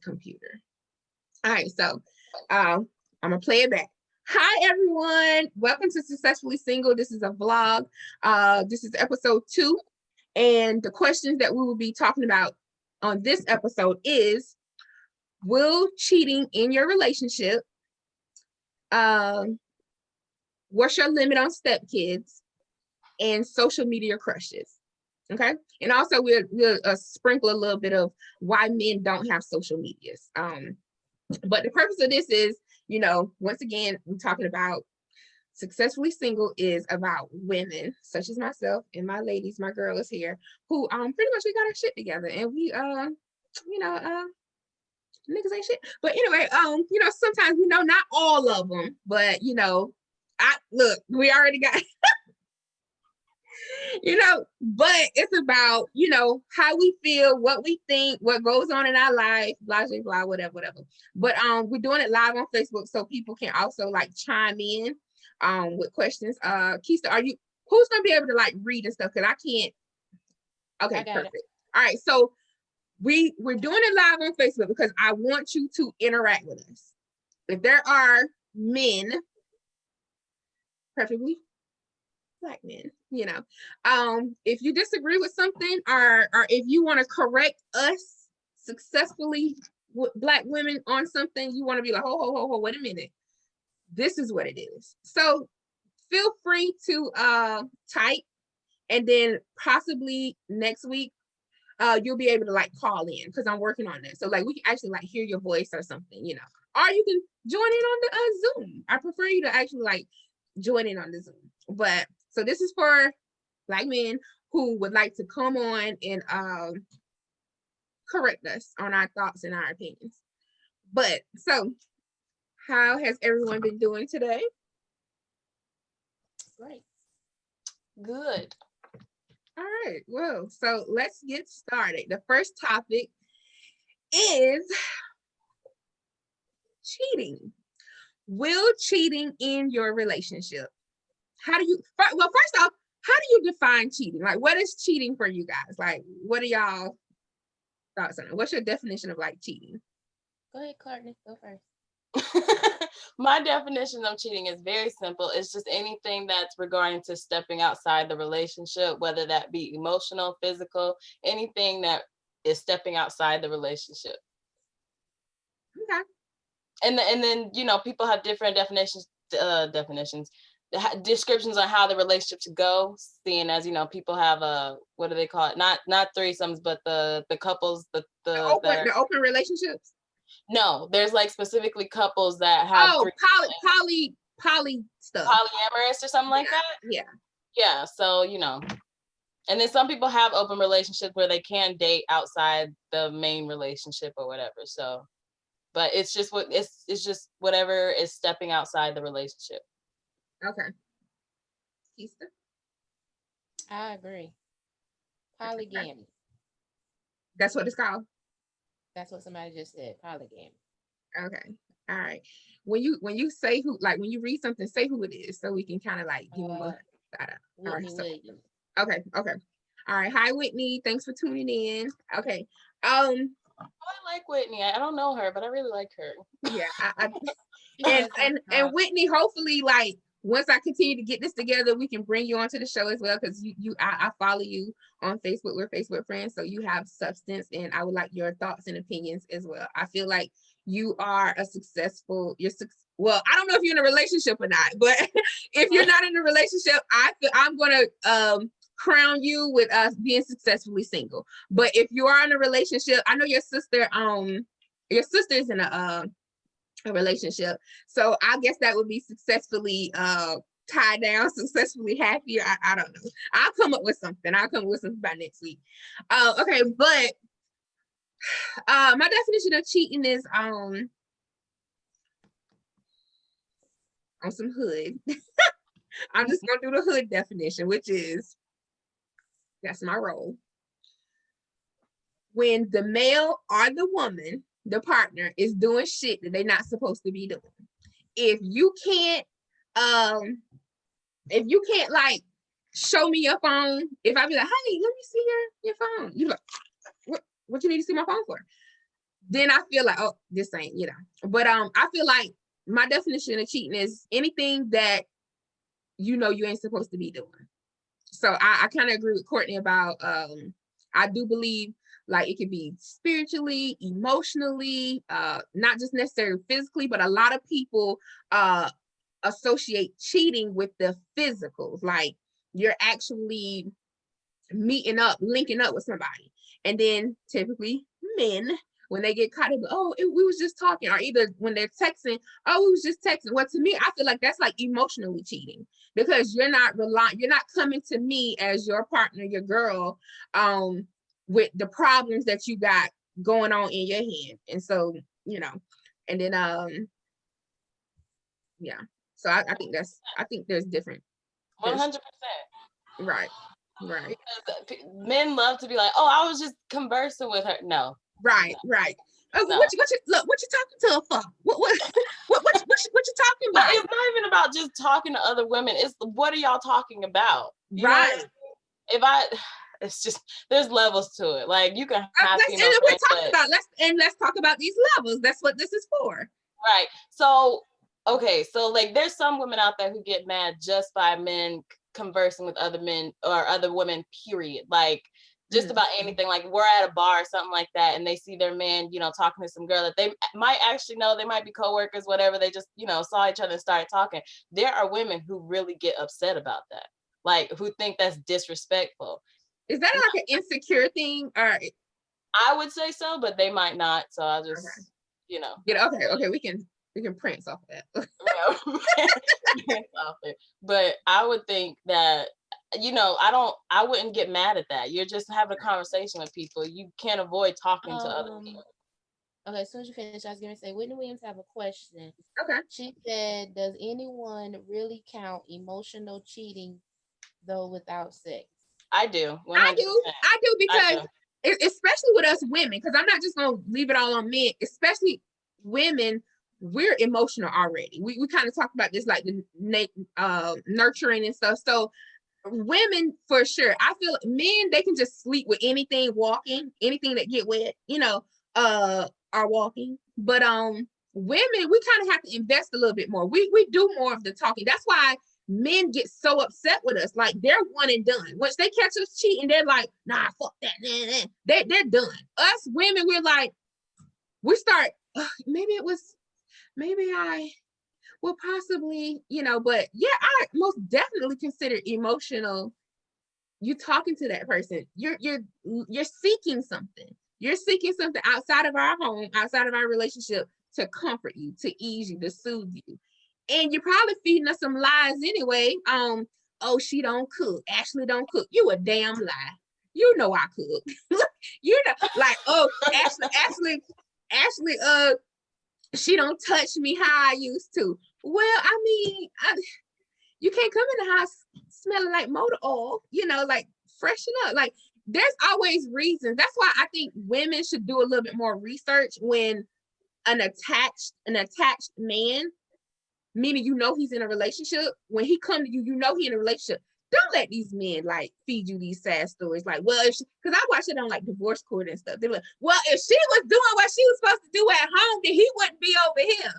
computer. All right, so I'm gonna play it back. Hi everyone, welcome to Successfully Single. This is a vlog. This is episode 2, and the questions that we will be talking about on this episode is: will cheating in your relationship? What's your limit on stepkids? And social media crushes. Okay, and also we'll sprinkle a little bit of why men don't have social medias. But the purpose of this is, you know, once again, we're talking about Successfully Single is about women such as myself and my ladies, my girls here, who pretty much we got our shit together, and we you know, niggas ain't shit. But anyway, you know, sometimes, you know, not all of them, but you know, we already got you know, but it's about, you know, how we feel, what we think, what goes on in our life, blah, blah, blah, whatever. But we're doing it live on Facebook, so people can also like chime in with questions. Kesta, who's gonna be able to like read and stuff? Because I can't. Okay, perfect. All right, so we're doing it live on Facebook because I want you to interact with us. If there are men, preferably Black men, you know, if you disagree with something, or if you want to correct us successfully with Black women on something, you want to be like, ho, wait a minute, this is what it is. So feel free to type, and then possibly next week you'll be able to like call in, because I'm working on this, so like we can actually like hear your voice or something, you know, or you can join in on the Zoom. I prefer you to actually like join in on the Zoom. But so this is for Black men who would like to come on and correct us on our thoughts and our opinions. But so how has everyone been doing today? Great. Good. All right, well, so let's get started. The first topic is cheating. Will cheating in your relationship? How do you, well, first off, how do you define cheating? Like, what is cheating for you guys? Like, what are y'all thoughts on it? What's your definition of like cheating? Go ahead, Cortney, go first. My definition of cheating is very simple. It's just anything that's regarding to stepping outside the relationship, whether that be emotional, physical, anything that is stepping outside the relationship. Okay. And then, you know, people have different descriptions on how the relationship should go, seeing as, you know, people have what do they call it, not threesomes, but the couples, the open relationships. No, there's like specifically couples that have poly stuff, polyamorous or something like that. Yeah, so you know, and then some people have open relationships where they can date outside the main relationship or whatever. So but it's just it's just whatever is stepping outside the relationship. Okay. Kesta? I agree. Polygamy. That's what it's called? That's what somebody just said, polygamy. Okay. All right. When you say who, like when you read something, say who it is so we can kind of like give them a shout out. Whitney Williams. Okay. All right. Hi, Whitney. Thanks for tuning in. Okay. I like Whitney. I don't know her, but I really like her. Yeah. And Whitney, hopefully, like once I continue to get this together, we can bring you onto the show as well, because I follow you on Facebook. We're Facebook friends, so you have substance, and I would like your thoughts and opinions as well. I feel like you are well, I don't know if you're in a relationship or not, but if you're not in a relationship, I'm gonna crown you with us being successfully single. But if you are in a relationship, I know your sister is in a relationship, so I guess that would be successfully tied down, successfully happy. I don't know. I'll come up with something by next week. Okay, but my definition of cheating is on some hood. I'm just gonna do the hood definition, which is, that's my role. When the male or the woman, the partner, is doing shit that they're not supposed to be doing. If you can't like show me your phone, if I be like, hey, let me see your phone, you like, what you need to see my phone for? then I feel like, oh, this ain't, but I feel like my definition of cheating is anything that you ain't supposed to be doing. So I kind of agree with Cortney about I do believe like it could be spiritually, emotionally, not just necessarily physically, but a lot of people associate cheating with the physicals. Like you're actually linking up with somebody. And then typically men, when they get caught, we was just talking, or either when they're texting, oh, we was just texting. Well, to me, I feel like that's like emotionally cheating, because you're not coming to me as your partner, your girl, with the problems that you got going on in your head. And so, and then yeah. So I think there's different. 100%. Right. Men love to be like, oh, I was just conversing with her. No. Right. Oh, no. What you talking to her for? What you talking about? But it's not even about just talking to other women. It's what are y'all talking about? You know what I mean? It's just, there's levels to it. Like you can have let's talk about these levels. That's what this is for. Right. So, okay. So like there's some women out there who get mad just by men conversing with other men or other women, period. Like just about anything. Like we're at a bar or something like that, and they see their man, talking to some girl that they might actually know, they might be coworkers, whatever. They just, saw each other and started talking. There are women who really get upset about that. Like who think that's disrespectful. Is that like an insecure thing? Or I would say so, but they might not. So I'll just, Okay. We can print off that. But I would think that, I wouldn't get mad at that. You're just having a conversation with people. You can't avoid talking to other people. Okay, as soon as you finish, I was going to say, Whitney Williams have a question. Okay. She said, does anyone really count emotional cheating, though, without sex? I do. 100%. I do because, especially with us women, because I'm not just going to leave it all on men, especially women, we're emotional already. We kind of talked about this, like the nurturing and stuff. So women, for sure, I feel men, they can just sleep with anything walking, anything that get wet, are walking. But women, we kind of have to invest a little bit more. We do more of the talking. That's why men get so upset with us. Like they're one and done. Once they catch us cheating, they're like, nah, fuck that. They're done. Us women, we're like, we start, maybe I will possibly, but yeah, I most definitely consider emotional. You talking to that person, you're seeking something. You're seeking something outside of our home, outside of our relationship, to comfort you, to ease you, to soothe you. And you're probably feeding us some lies anyway. Oh, she don't cook. Ashley don't cook. You a damn lie. You know I cook. Like, oh, Ashley, she don't touch me how I used to. Well, I mean, you can't come in the house smelling like motor oil, like freshen up. Like there's always reasons. That's why I think women should do a little bit more research when an attached man, meaning he's in a relationship, when he come to you, he in a relationship. Don't let these men like feed you these sad stories. Like, well, because I watch it on like divorce court and stuff. They're like, well, if she was doing what she was supposed to do at home, then he wouldn't be over here.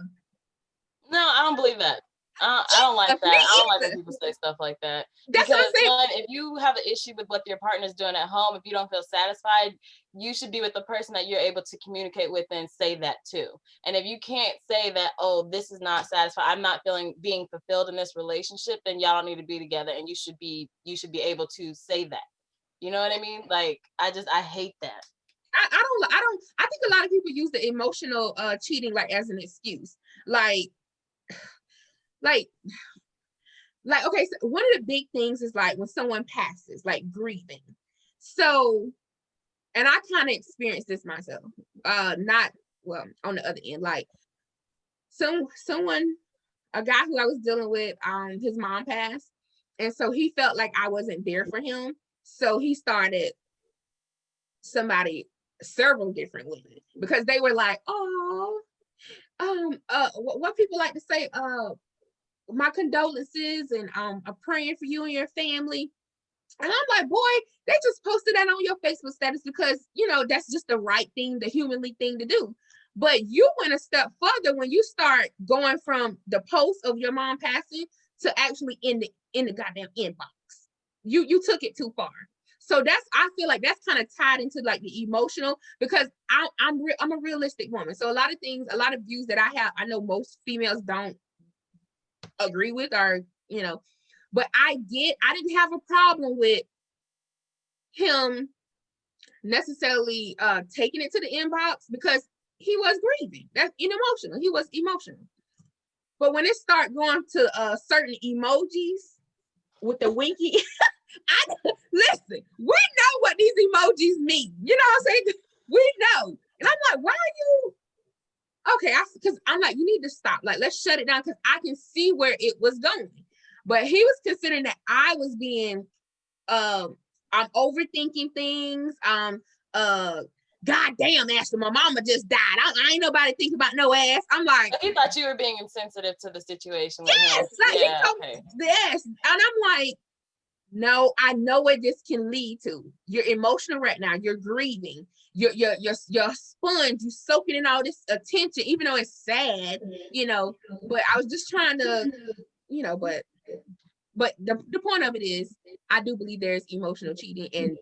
No, I don't believe that. I don't like that. I don't like when people say stuff like that. That's because one, if you have an issue with what your partner's doing at home, if you don't feel satisfied, you should be with the person that you're able to communicate with and say that too. And if you can't say that, oh, this is not satisfied, I'm not being fulfilled in this relationship, then y'all don't need to be together. And you should be able to say that. You know what I mean? Like, I hate that. I think a lot of people use the emotional cheating like as an excuse. Like, okay, so one of the big things is like when someone passes, like grieving. So, and I kind of experienced this myself. Not well on the other end, like someone, a guy who I was dealing with, his mom passed, and so he felt like I wasn't there for him. So he started several different women, because they were like, oh, what people like to say, my condolences, and I'm praying for you and your family. And I'm like, boy, they just posted that on your Facebook status because, you know, that's just the right thing, the humanly thing to do. But you went a step further when you start going from the post of your mom passing to actually in the goddamn inbox. You took it too far. So I feel like that's kind of tied into like the emotional, because I'm a realistic woman. So a lot of views that I have, I know most females don't agree with, or, you know, but I didn't have a problem with him necessarily taking it to the inbox because he was grieving. That's emotional. He was emotional. But when it started going to certain emojis with the winky, listen, we know what these emojis mean. You know what I'm saying? We know. And I'm like, why are you? Okay, because I'm like, you need to stop. Like, let's shut it down because I can see where it was going. But he was considering that I was being, I'm overthinking things. God damn, Ashley, my mama just died. I ain't nobody thinking about no ass. I'm like, he thought you were being insensitive to the situation. Yes, yes. And I'm like, no, I know what this can lead to. You're emotional right now. You're grieving. You're sponge. You're soaking in all this attention, even though it's sad, you know. But I was just trying to, you know. But the point of it is, I do believe there's emotional cheating, and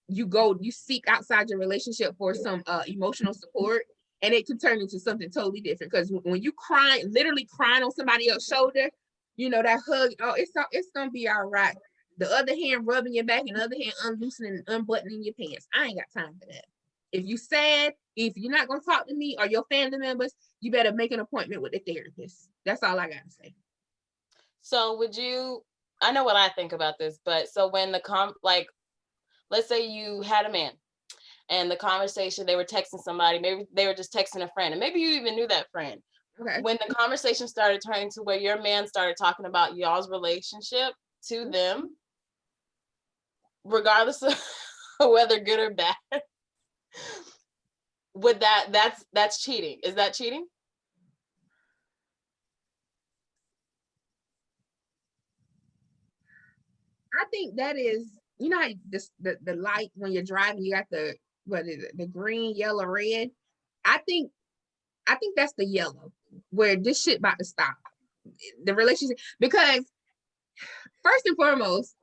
you seek outside your relationship for some emotional support, and it can turn into something totally different. Because when you literally crying on somebody else's shoulder, you know, that hug, oh, it's gonna be all right. The other hand rubbing your back, and the other hand unloosening and unbuttoning your pants. I ain't got time for that. If you sad, if you're not gonna talk to me or your family members, you better make an appointment with a therapist. That's all I gotta say. So I know what I think about this, but so when let's say you had a man and the conversation, they were texting somebody, maybe they were just texting a friend, and maybe you even knew that friend. Okay. When the conversation started turning to where your man started talking about y'all's relationship to them, regardless of whether good or bad, that's cheating. Is that cheating? I think that is, you know, how the light when you're driving, you got the green, yellow, red. I think that's the yellow where this shit about to stop. The relationship, because first and foremost,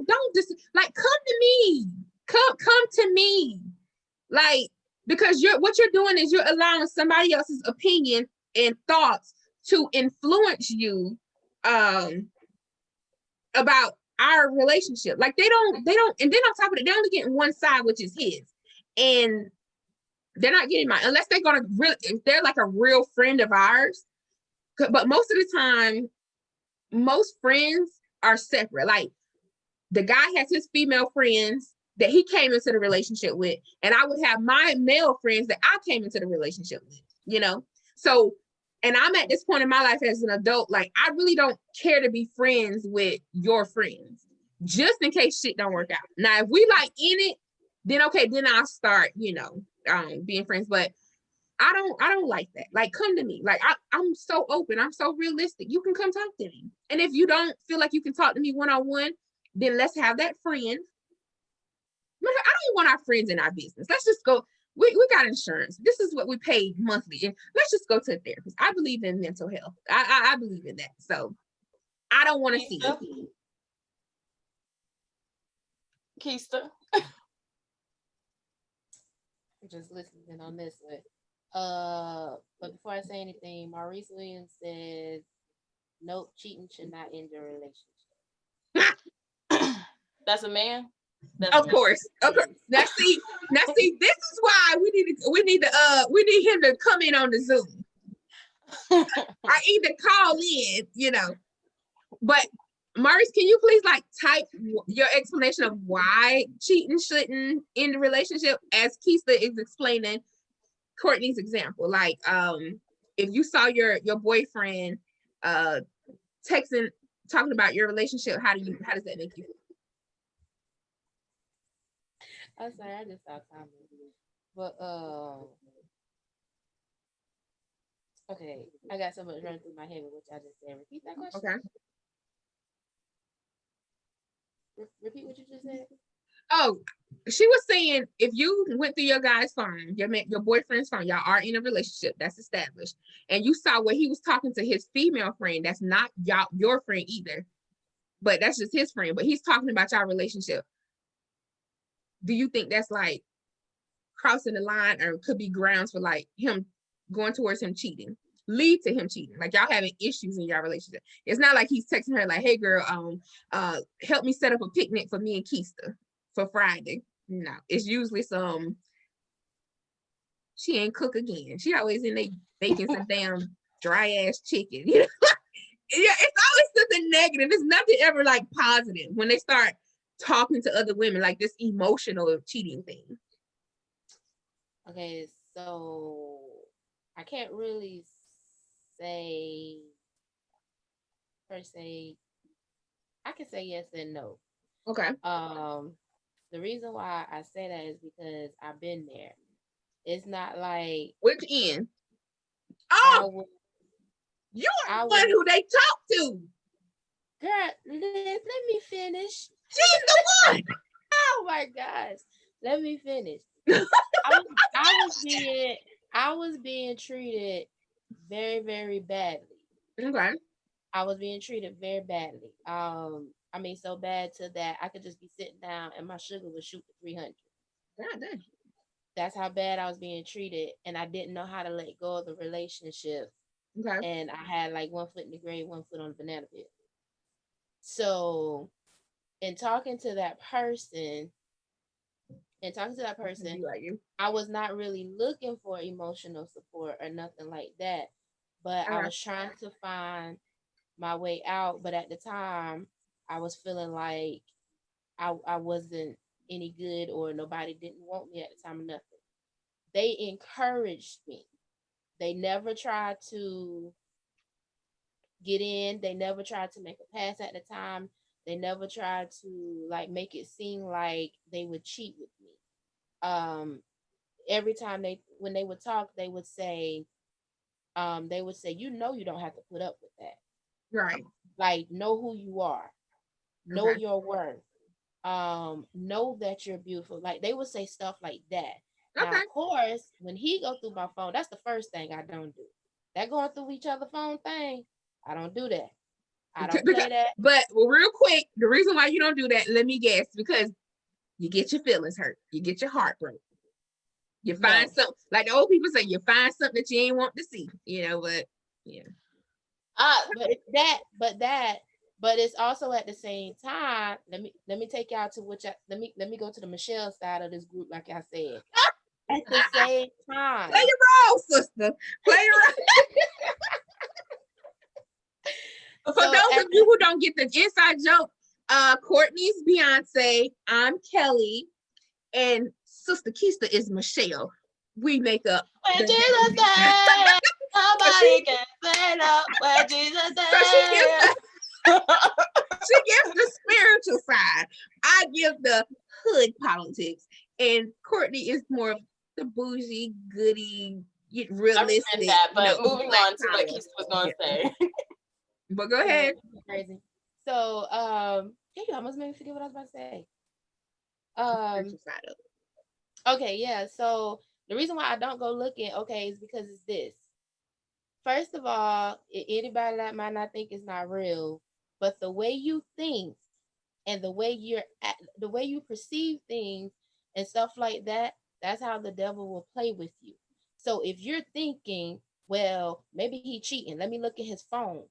don't just like come to me. Come to me. Like, because what you're doing is you're allowing somebody else's opinion and thoughts to influence you about our relationship. Like they don't, and then on top of it, they're only getting one side, which is his. And they're not getting mine unless they're gonna really, if they're like a real friend of ours. But most of the time, most friends are separate. Like the guy has his female friends that he came into the relationship with, and I would have my male friends that I came into the relationship with, you know? So, and I'm at this point in my life as an adult, like I really don't care to be friends with your friends, just in case shit don't work out. Now, if we like in it, then okay, then I'll start, you know, being friends. But I don't like that. Like, come to me. Like I'm so open. I'm so realistic. You can come talk to me. And if you don't feel like you can talk to me one-on-one, then let's have that friend. I don't want our friends in our business. Let's just go. We got insurance. This is what we pay monthly. And let's just go to a therapist. I believe in mental health. I believe in that. So I don't want to see it. Kesta. Just listening on this one. But before I say anything, Maurice Williams says, nope, cheating should not end your relationship. That's a man? Of course. Now see, this is why we need him to come in on the Zoom. I either call in, you know. But Maurice, can you please like type your explanation of why cheating shouldn't end the relationship, as Kesta is explaining Cortney's example? Like, if you saw your boyfriend texting, talking about your relationship, how does that make you feel? I'm sorry, I just saw comments. But okay, I got so much running through my head with what I just said. Repeat that question. Okay. Repeat what you just said. Oh, she was saying if you went through your guy's phone, your boyfriend's phone, y'all are in a relationship that's established, and you saw where he was talking to his female friend that's not your friend either, but that's just his friend, but he's talking about y'all relationship. Do you think that's like crossing the line, or could be grounds for like him going towards him cheating, lead to him cheating, like y'all having issues in your relationship? It's not like he's texting her like, hey girl, help me set up a picnic for me and Kesta for Friday. No, it's usually she ain't cook again. She always in there baking some damn dry ass chicken. You know? Yeah, it's always something negative. It's nothing ever like positive when they start talking to other women, like this emotional cheating thing. Okay, so I can't really say per se. I can say yes and no. Okay. The reason why I say that is because I've been there. It's not like which end? Oh, you are the one who they talk to. Girl, let me finish. She's the one. Oh my gosh. Let me finish. I was being treated very, very badly. Okay. I was being treated very badly. I mean, so bad to that I could just be sitting down and my sugar would shoot to 300. God damn. That's how bad I was being treated, and I didn't know how to let go of the relationship. Okay. And I had like 1 foot in the grave, 1 foot on the banana peel. So, in talking to that person, I was not really looking for emotional support or nothing like that, but I was trying to find my way out. But at the time, I was feeling like I wasn't any good, or nobody didn't want me at the time or nothing. They encouraged me. They never tried to get in. They never tried to make a pass at the time. They never tried to like make it seem like they would cheat with me. Every time when they would talk, they would say, you know, you don't have to put up with that. Right. Like, know who you are. Know your worth. Know that you're beautiful. Like, they would say stuff like that. Now, of course, when he go through my phone, that's the first thing I don't do. That going through each other phone thing, I don't do that. I don't play that. But real quick, the reason why you don't do that, let me guess, because you get your feelings hurt. You get your heart broken. You find something, like the old people say, you find something that you ain't want to see, you know, but yeah. But it's also at the same time, let me take y'all to let me go to the Michelle side of this group, like I said. At the same time. Play your role, sister. Play your role. For those of you who don't get the inside joke, Cortney's Beyonce, I'm Kelly, and Sister Kesta is Michelle. We make up. When Jesus said, nobody can say no. When Jesus said. She gives the spiritual side. I give the hood politics, and Cortney is more of the bougie, goody, realistic. I respect that, but moving on to what Kesta was going to say. But go ahead. Crazy. So, you almost made me forget what I was about to say. Okay, yeah. So the reason why I don't go looking, is because it's this. First of all, anybody that might not think it's not real, but the way you think and the way you perceive things and stuff like that, that's how the devil will play with you. So if you're thinking, well, maybe he cheating, let me look at his phone.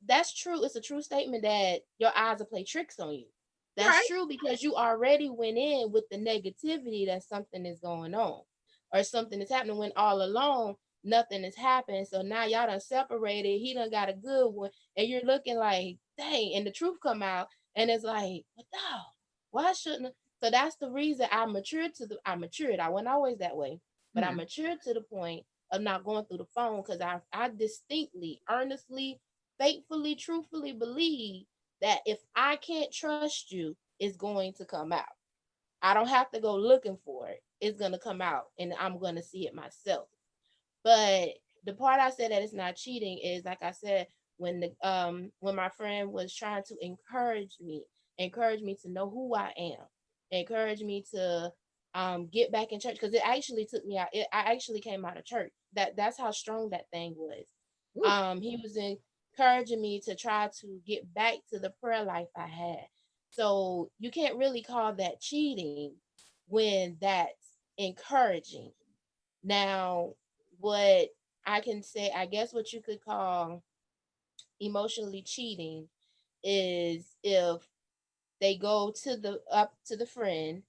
That's true. It's a true statement that your eyes will play tricks on you. That's true, because you already went in with the negativity that something is going on or something is happening, when all along nothing is happening. So now y'all done separated. He done got a good one, and you're looking like, dang, and the truth come out, and it's like, what the hell? Why shouldn't? So that's the reason I matured. I wasn't always that way, but I matured to the point of not going through the phone, because I distinctly, earnestly, faithfully, truthfully believe that if I can't trust you, it's going to come out. I don't have to go looking for it. It's going to come out, and I'm going to see it myself. But the part I said that it's not cheating is, like I said, when my friend was trying to encourage me encouraged me to know who I am, encouraged me to get back in church, because it actually took me out. I actually came out of church. That's how strong that thing was. He was encouraging me to try to get back to the prayer life I had. So you can't really call that cheating when that's encouraging. Now, what I can say, I guess what you could call emotionally cheating is if they go to the up to the friend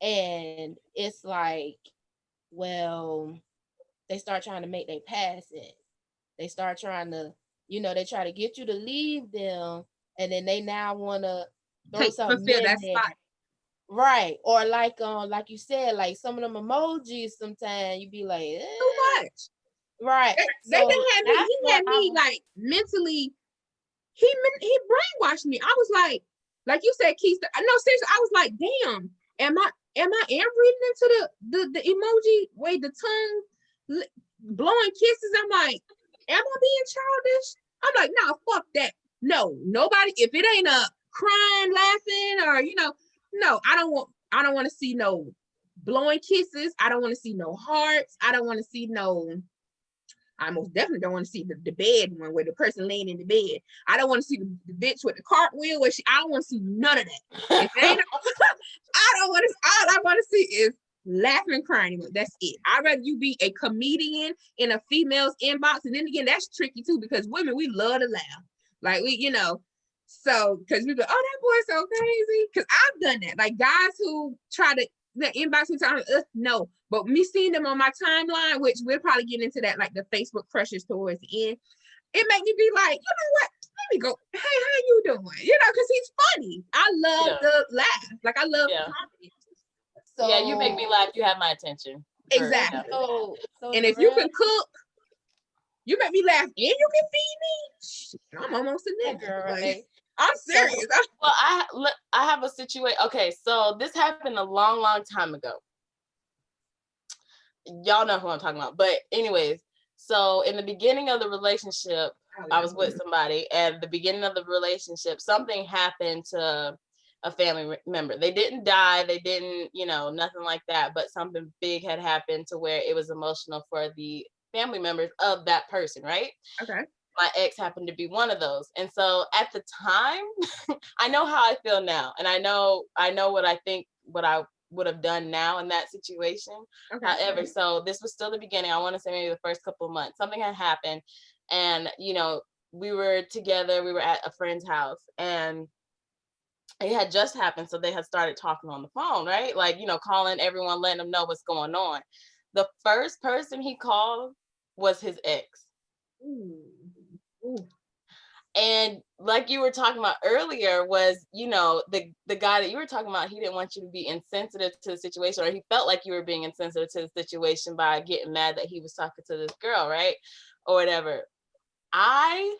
and it's like, well, they start trying to make their pass it. They start trying to, they try to get you to leave them, and then they now want to throw something in that there. spot. Right. Or like you said, like some of them emojis, sometimes you be like, too much. Right. He had me like mentally, he brainwashed me. I was like you said, Kesta. No, seriously, I was like, damn, am I reading into the emoji way, the tongue blowing kisses? I'm like, am I being childish? I'm like, nah, fuck that. No, nobody, if it ain't a crying, laughing, or no, I don't want to see no blowing kisses. I don't want to see no hearts. I don't want to see no, I most definitely don't want to see the bed one where the person laying in the bed. I don't want to see the bitch with the cartwheel where I don't want to see none of that. If it ain't, I don't want to, all I want to see is laughing and crying. That's it. I'd rather you be a comedian in a female's inbox. And then again, that's tricky too, because women, we love to laugh. Like so, because we go, oh, that boy's so crazy. Because I've done that. Like guys who try to the inbox me time, no. But me seeing them on my timeline, which we'll probably get into that, like the Facebook crushes towards the end, it made me be like, you know what? Let me go, hey, how you doing? Because he's funny. I love the laugh. Like I love comedy. So yeah, you make me laugh. You have my attention. Exactly. So and if you can cook, you make me laugh and you can feed me. I'm almost a nigga. Like, I'm serious. Well, I have a situation. Okay, so this happened a long, long time ago. Y'all know who I'm talking about. But anyways, so in the beginning of the relationship, I was with somebody, and at the beginning of the relationship, something happened to a family member. They didn't die. They didn't, nothing like that. But something big had happened to where it was emotional for the family members of that person, right? Okay. My ex happened to be one of those. And so at the time, I know how I feel now. And I know what I think, what I would have done now in that situation. Okay. However, so this was still the beginning. I want to say maybe the first couple of months. Something had happened. And, we were together. We were at a friend's house. And it had just happened. So they had started talking on the phone, right? Like, calling everyone, letting them know what's going on. The first person he called was his ex. Ooh. And like you were talking about earlier was, the guy that you were talking about, he didn't want you to be insensitive to the situation, or he felt like you were being insensitive to the situation by getting mad that he was talking to this girl, right? Or whatever. I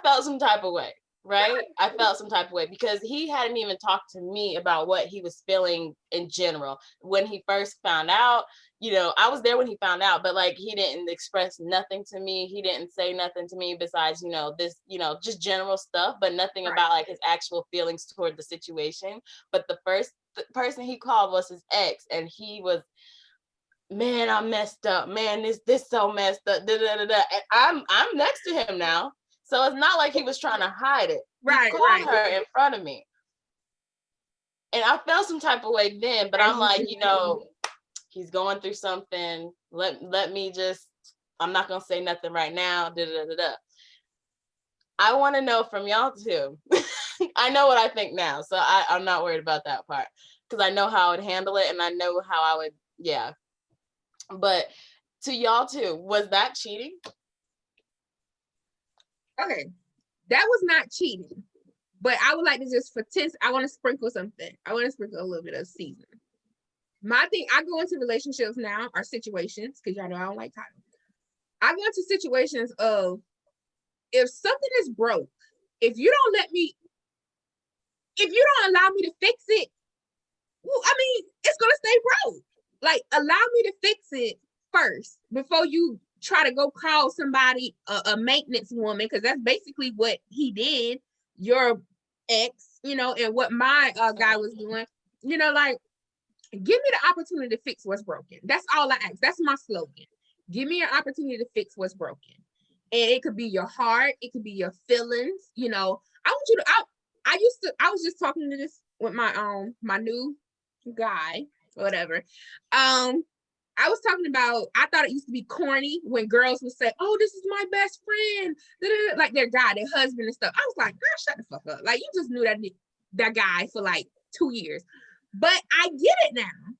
felt some type of way, right? I felt some type of way because he hadn't even talked to me about what he was feeling in general. When he first found out, I was there when he found out, but like he didn't express nothing to me. He didn't say nothing to me besides, this, just general stuff, but nothing about like his actual feelings toward the situation. But the first person he called was his ex, and he was, man, I'm messed up. Man, this so messed up. Da, da, da, da. And I'm next to him now. So it's not like he was trying to hide it. He called her in front of me. And I felt some type of way then, but I'm like, he's going through something. Let me just, I'm not going to say nothing right now. Da, da, da, da. I want to know from y'all too. I know what I think now. So I'm not worried about that part because I know how I would handle it and I know how I would, yeah. But to y'all too, was that cheating? Okay, that was not cheating. But I would like to just I want to sprinkle something. I want to sprinkle a little bit of season. My thing, I go into relationships now, or situations, because y'all know I don't like titles. I go into situations of, if something is broke, if you don't allow me to fix it, well, I mean, it's going to stay broke. Like, allow me to fix it first before you try to go call somebody a maintenance woman, because that's basically what he did. Your ex, you know, and what my guy was doing, you know, like, give me the opportunity to fix what's broken. That's all I ask. That's my slogan. Give me an opportunity to fix what's broken. And it could be your heart, it could be your feelings, you know. I want you to I was just talking to this with my new guy, whatever. I was talking about, I thought it used to be corny when girls would say, oh, this is my best friend, like their guy, their husband and stuff. I was like, girl, shut the fuck up. Like, you just knew that guy for like 2 years. But I get it now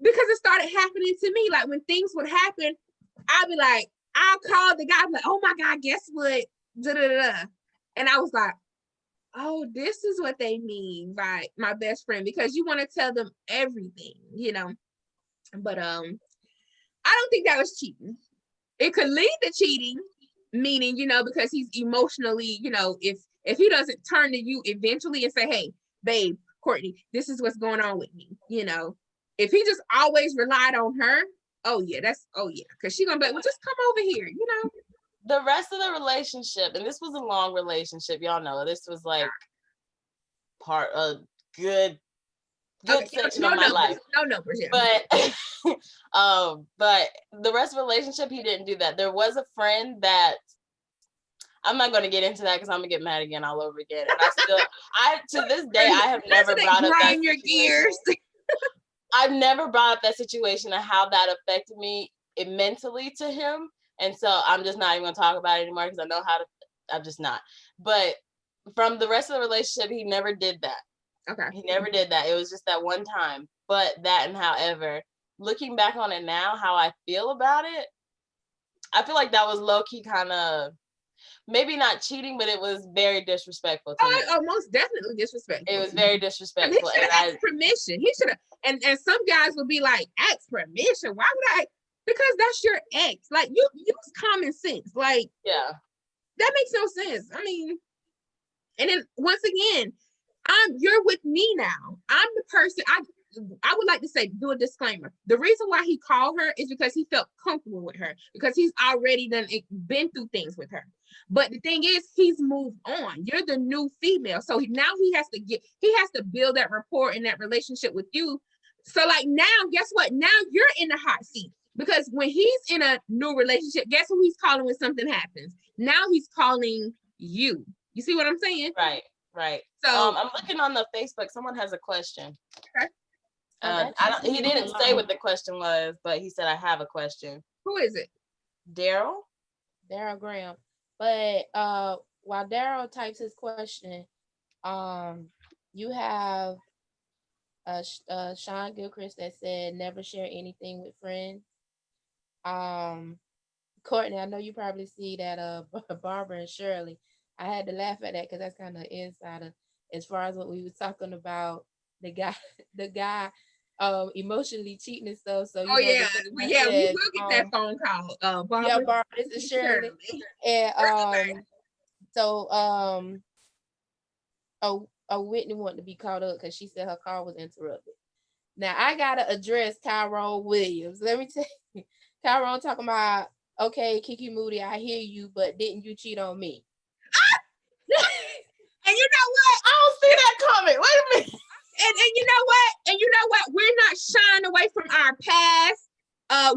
because it started happening to me. Like, when things would happen, I'd be like, I'll call the guy, like, oh my God, guess what? Da-da-da-da. And I was like, oh, this is what they mean by my best friend, because you want to tell them everything, you know. But I don't think that was cheating. It could lead to cheating, meaning, you know, because he's emotionally, you know, if he doesn't turn to you eventually and say, hey, babe, Cortney, this is what's going on with me, you know. If he just always relied on her, because she's gonna be like, well, just come over here, you know. The rest of the relationship, and this was a long relationship, y'all know, this was like part of good section of my life. No numbers, yeah. But the rest of the relationship, he didn't do that. There was a friend that, I'm not going to get into that because I'm gonna get mad again all over again. And to this day, I have never brought up that your gears. I've never brought up that situation and how that affected me mentally to him. And so I'm just not even going to talk about it anymore because I know I'm just not. But from the rest of the relationship, he never did that. Okay. He never did that. It was just that one time. But that, and however, looking back on it now, how I feel about it, I feel like that was low-key kind of, maybe not cheating, but it was very disrespectful to me. Oh, most definitely disrespectful. It was very disrespectful. He should have asked permission. He should have, and some guys would be like, ask permission. Why would I? Because that's your ex. Like, you use common sense. Like, yeah, that makes no sense. I mean, and then once again, you're with me now. I'm the person. I would like to say, do a disclaimer. The reason why he called her is because he felt comfortable with her, because he's already been through things with her. But the thing is, he's moved on. You're the new female. So now he has to build that rapport in that relationship with you. So like, now, guess what? Now you're in the hot seat, because when he's in a new relationship, guess who he's calling when something happens? Now he's calling you. You see what I'm saying? Right. So I'm looking on the Facebook. Someone has a question. Okay. He didn't say what the question was, but he said, I have a question. Who is it? Daryl Graham. But while Daryl types his question, you have Sean Gilchrist that said never share anything with friends. Cortney, I know you probably see that Barbara and Shirley. I had to laugh at that because that's kind of insider as far as what we were talking about, the guy emotionally cheating and stuff. So we will get that phone call. Barbara, yeah, Barbara, this is Shirley. And Whitney wanted to be caught up because she said her call was interrupted. Now I gotta address Tyrone Williams. Let me tell you, Tyrone talking about, okay, Keke Moody, I hear you, but didn't you cheat on me? And you know what? I don't see that comment. Wait a minute. And you know what? We're not shying away from our past.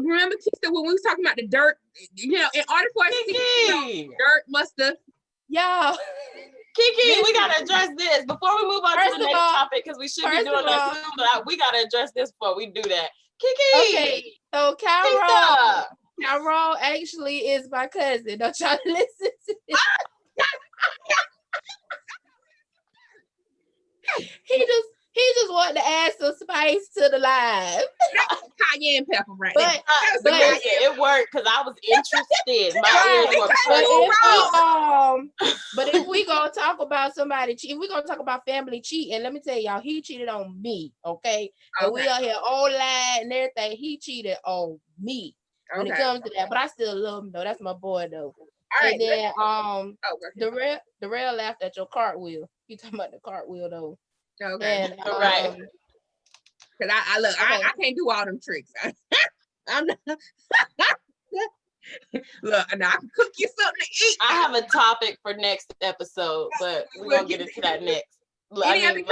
Remember, Kesta, when we was talking about the dirt, you know, in order for us to see, dirt must have. Y'all. Keke, we gotta address this before we move on to the next topic, because we should be doing that soon, but we gotta address this before we do that. Keke. Okay, so Carol actually is my cousin. Don't y'all listen to this. He just wanted to add some spice to the live. Cayenne pepper, right? But it worked because I was interested. My ears were but if we gonna talk about somebody cheating, we're gonna talk about family cheating. Let me tell y'all, he cheated on me. Okay. And we are here all lying and everything. He cheated on me when it comes to that. But I still love him though. That's my boy though. All right. And then the rail laughed at your cartwheel. You talking about the cartwheel though. Okay. And, right. Because I can't do all them tricks. I'm not. Look, and I can cook you something to eat. I have a topic for next episode, but we're gonna get into that next. Any other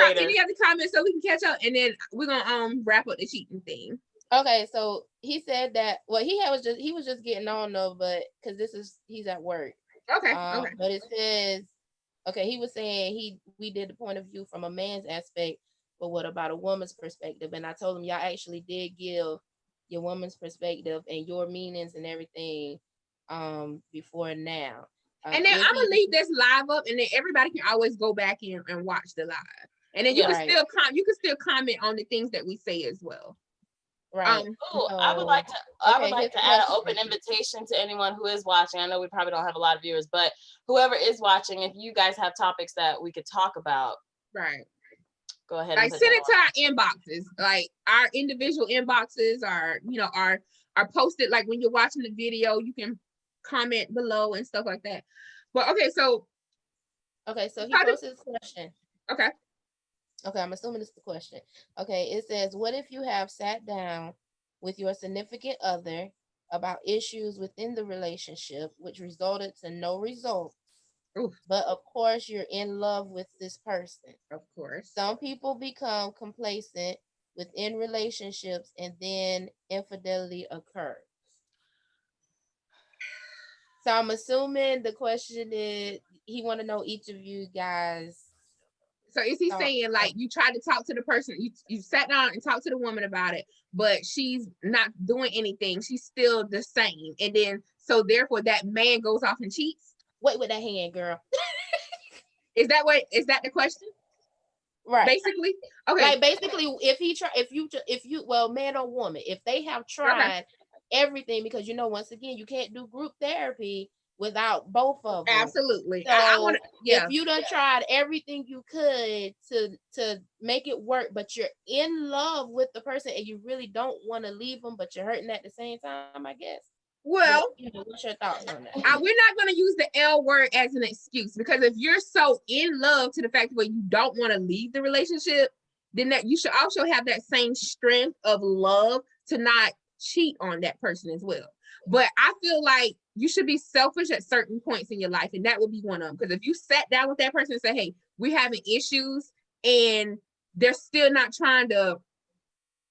comments so we can catch up, and then we're gonna wrap up the cheating thing. Okay, so he said that he was just getting on though, but because he's at work. Okay. But it says, okay, he was saying we did the point of view from a man's aspect, but what about a woman's perspective? And I told him y'all actually did give your woman's perspective and your meanings and everything before now. And then I'm gonna leave this live up, and then everybody can always go back in and watch the live. And then you can still comment on the things that we say as well. Right. I would like to add an open invitation to anyone who is watching. I know we probably don't have a lot of viewers, but whoever is watching, if you guys have topics that we could talk about, right, go ahead. Like send it to our inboxes. Like our individual inboxes are posted. Like when you're watching the video, you can comment below and stuff like that. But okay, so he posted this question. Okay, I'm assuming it's the question. Okay, it says, what if you have sat down with your significant other about issues within the relationship which resulted to no results? Oof. But of course you're in love with this person. Of course. Some people become complacent within relationships and then infidelity occurs. So I'm assuming the question is, he want to know each of you guys. So is he saying like you tried to talk to the person, you sat down and talked to the woman about it, but she's not doing anything, she's still the same, and then so therefore that man goes off and cheats? Wait with that hand, girl. Is that the question? Right. Basically? Okay. Like basically if you man or woman, if they have tried everything, because once again, you can't do group therapy without both of them. Absolutely. So if you done tried everything you could to make it work, but you're in love with the person and you really don't want to leave them, but you're hurting at the same time, I guess. Well, what's your thoughts on that? We're not going to use the L word as an excuse, because if you're so in love to the fact where you don't want to leave the relationship, then that you should also have that same strength of love to not cheat on that person as well. But I feel like you should be selfish at certain points in your life, and that would be one of them. Because if you sat down with that person and say, hey, we're having issues, and they're still not trying to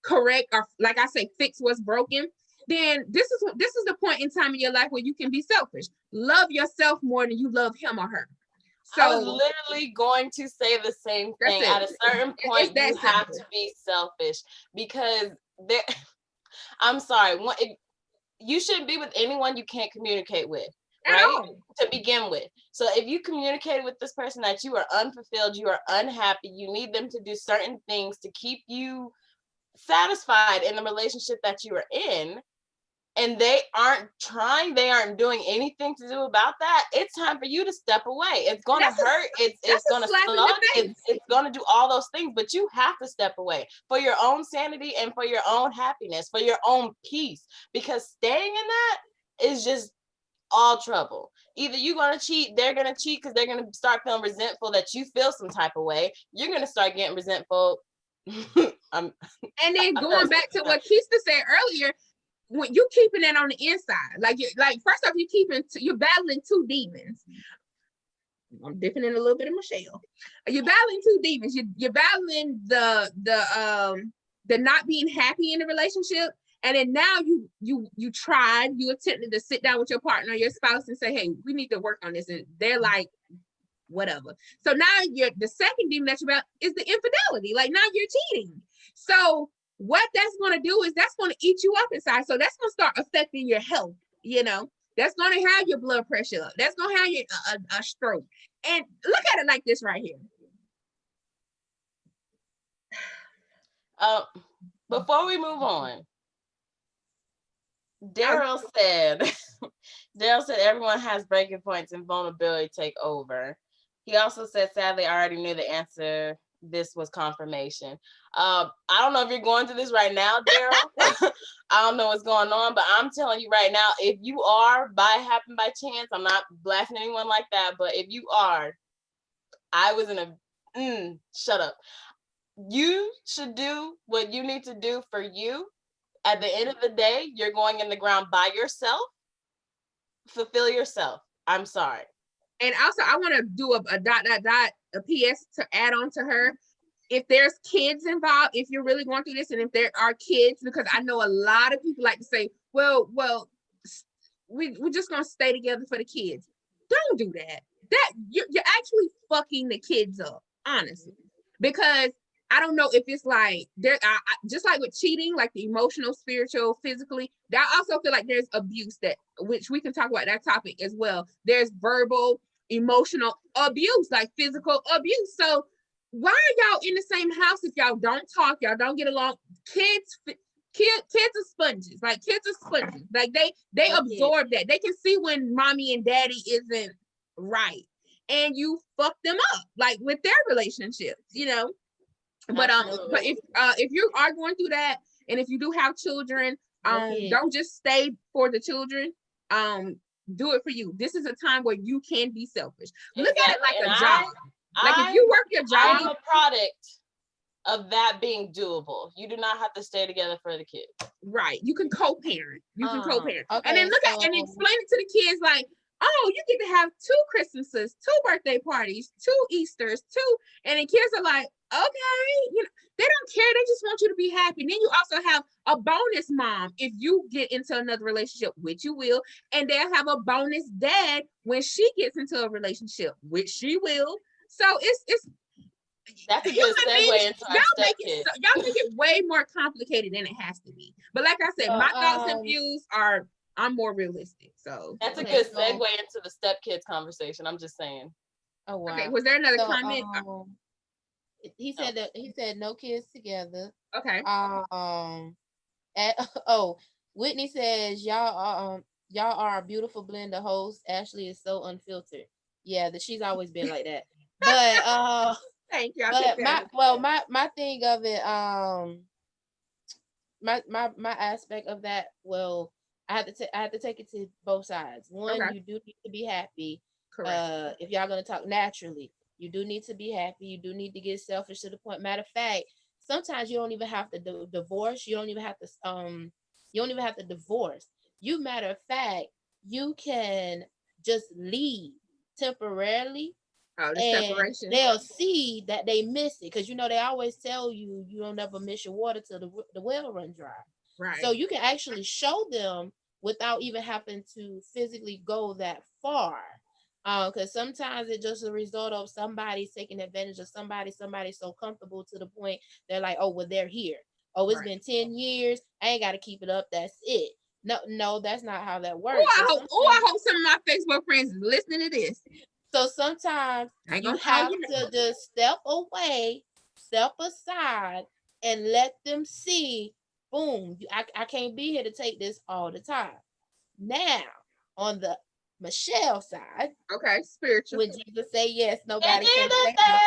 correct or, like I say, fix what's broken, then this is the point in time in your life where you can be selfish. Love yourself more than you love him or her. So I was literally going to say the same thing. At a certain point, you have to be selfish, because I'm sorry, you shouldn't be with anyone you can't communicate with, right? To begin with. So if you communicate with this person that you are unfulfilled, you are unhappy, you need them to do certain things to keep you satisfied in the relationship that you are in, and they aren't trying, they aren't doing anything to do about that, it's time for you to step away. It's going to hurt. It's going to suck. It's going to do all those things, but you have to step away for your own sanity and for your own happiness, for your own peace, because staying in that is just all trouble. Either you're going to cheat, they're going to cheat because they're going to start feeling resentful that you feel some type of way. You're going to start getting resentful. And then going back to what Kesta said earlier, when you keeping that on the inside, like first off, you're battling two demons. I'm dipping in a little bit of Michelle. You're battling two demons. You're battling the not being happy in the relationship, and then now you attempted to sit down with your partner or your spouse and say, hey, we need to work on this, and they're like, whatever. So now the second demon that you're about is the infidelity. Like now you're cheating. So what that's going to do is that's going to eat you up inside. So that's going to start affecting your health. That's going to have your blood pressure up. That's going to have your a stroke. And look at it like this right here. Before we move on, Daryl said everyone has breaking points and vulnerability take over. He also said, sadly, I already knew the answer. This was confirmation. I don't know if you're going through this right now, Daryl. I don't know what's going on, but I'm telling you right now, if you are, happen by chance, I'm not blasting anyone like that, but if you are, I was in shut up. You should do what you need to do for you. At the end of the day, you're going in the ground by yourself. fulfill yourself. I'm sorry. And also, I want to do a PS to add on to her. If there's kids involved, if you're really going through this, and if there are kids, because I know a lot of people like to say, well, we're just gonna stay together for the kids. Don't do that. That you're actually fucking the kids up, honestly, because I don't know if it's like there. Just like with cheating, like the emotional, spiritual, physically. I also feel like there's abuse which we can talk about that topic as well. There's verbal, emotional abuse, like physical abuse. So why are y'all in the same house if y'all don't talk, y'all don't get along? Kids are sponges. Like kids are sponges. Like they absorb that. They can see when mommy and daddy isn't right, and you fuck them up, like with their relationships, you know. But if you are going through that, and if you do have children, don't just stay for the children. Do it for you. This is a time where you can be selfish. Look at it like a job. Like if you work your job, I'm a product of that being doable. You do not have to stay together for the kids. Right. You can co-parent. Okay, and then and explain it to the kids like, oh, you get to have 2 Christmases, 2 birthday parties, 2 Easters, 2, and the kids are like, okay, you know, they don't care. They just want you to be happy. And then you also have a bonus mom if you get into another relationship, which you will, and they'll have a bonus dad when she gets into a relationship, which she will. So it's that's a good segue into our stepkids. Y'all make it way more complicated than it has to be. But like I said, my thoughts and views I'm more realistic. So that's a good segue into the stepkids conversation. I'm just saying. Oh wow. Okay, was there another comment? He said no kids together. Okay. Whitney says y'all are a beautiful blend of hosts. Ashley is so unfiltered. Yeah, she's always been like that. But thank you. My thing of it, my aspect of that, well, I have to take it to both sides. One, you do need to be happy. Correct. If y'all gonna talk naturally, you do need to be happy. You do need to get selfish to the point. Matter of fact, sometimes you don't even have to divorce. You don't even have to divorce. Matter of fact, you can just leave temporarily. And separation. They'll see that they miss it, because they always tell you don't ever miss your water till the well run dry. Right. So you can actually show them without even having to physically go that far. Because sometimes it's just a result of somebody taking advantage of somebody so comfortable to the point they're like, oh, well, they're here. Oh, it's been 10 years. I ain't got to keep it up. That's it. No, that's not how that works. I hope some of my Facebook friends is listening to this. So sometimes you have to just step away, step aside, and let them see, boom, I can't be here to take this all the time. Now, on the Michelle side, okay, spiritual. When Jesus say yes, nobody can say no.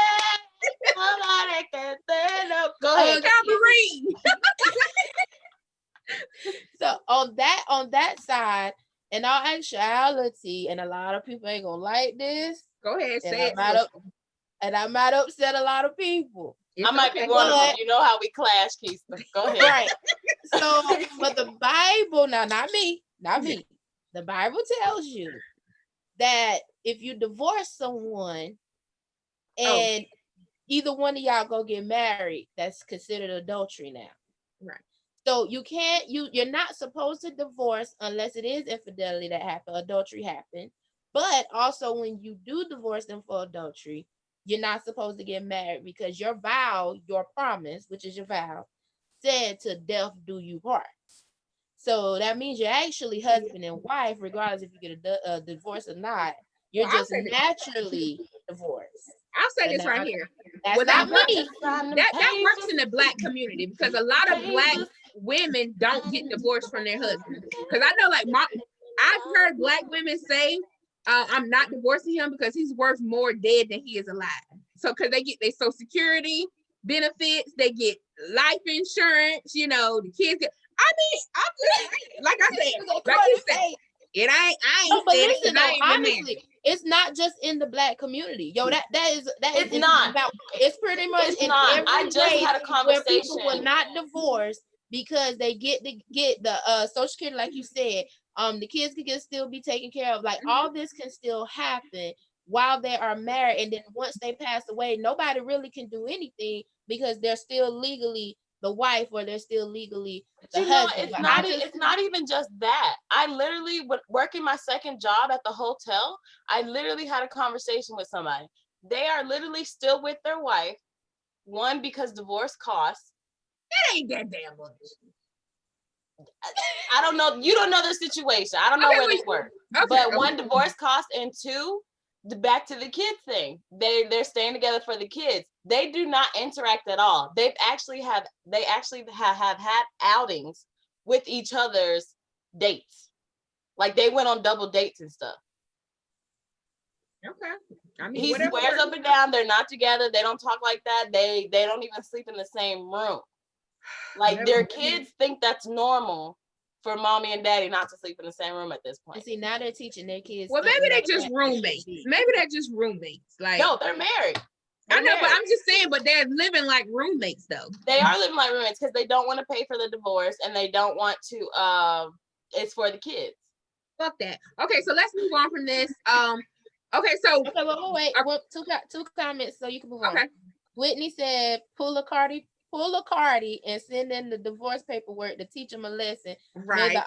Nobody can say no. Go ahead, Marie. So on that side, in all actuality, and a lot of people ain't gonna like this. Go ahead, say it. I might upset a lot of people. I might be one of them. You know how we clash, Kesta. Go ahead. Right. So, but the Bible, now, not me. The Bible tells you that if you divorce someone and either one of y'all go get married, that's considered adultery now. Right. So you're not supposed to divorce unless it is infidelity that happened, adultery happened. But also when you do divorce them for adultery, you're not supposed to get married, because your vow, your promise, which is your vow, said to death do you part. So that means you're actually husband and wife, regardless if you get a divorce or not. You're just naturally divorced. I'll say this right here. That's not me. That works in the Black community, because a lot of Black women don't get divorced from their husbands. Because I know, like, I've heard Black women say, I'm not divorcing him because he's worth more dead than he is alive. So because they get their Social Security benefits, they get life insurance, the kids get. I mean, I'm just, like I said, it ain't. Honestly, it's not just in the Black community. Yo, that is it's not. It's pretty much it's not. I just had a conversation where people will not divorce because they get the Social Security, like you said, The kids can still be taken care of. Like all this can still happen while they are married, and then once they pass away, nobody really can do anything because they're still legally the wife or they're still legally the husband. It's not even just that. I literally, working my second job at the hotel, I literally had a conversation with somebody. They are literally still with their wife. One, because divorce costs. That ain't that damn much. I don't know. You don't know their situation. I don't know where they work. But one, divorce costs, and two, back to the kids thing. They're staying together for the kids. They do not interact at all. They actually have had outings with each other's dates. Like they went on double dates and stuff. Okay. I mean, he swears up and down they're not together. They don't talk like that. They don't even sleep in the same room. Like their kids think that's normal for mommy and daddy not to sleep in the same room at this point. And see, now they're teaching their kids. Well, maybe they're just roommates. Maybe they're just roommates. Like, no, they're married. I know, but I'm just saying, but they're living like roommates though. They are living like roommates because they don't want to pay for the divorce and they don't want to, it's for the kids. Fuck that. Okay, so let's move on from this. Okay, so wait. Two comments so you can move on. Okay. Whitney said, pull a Cardi and send in the divorce paperwork to teach them a lesson. Right.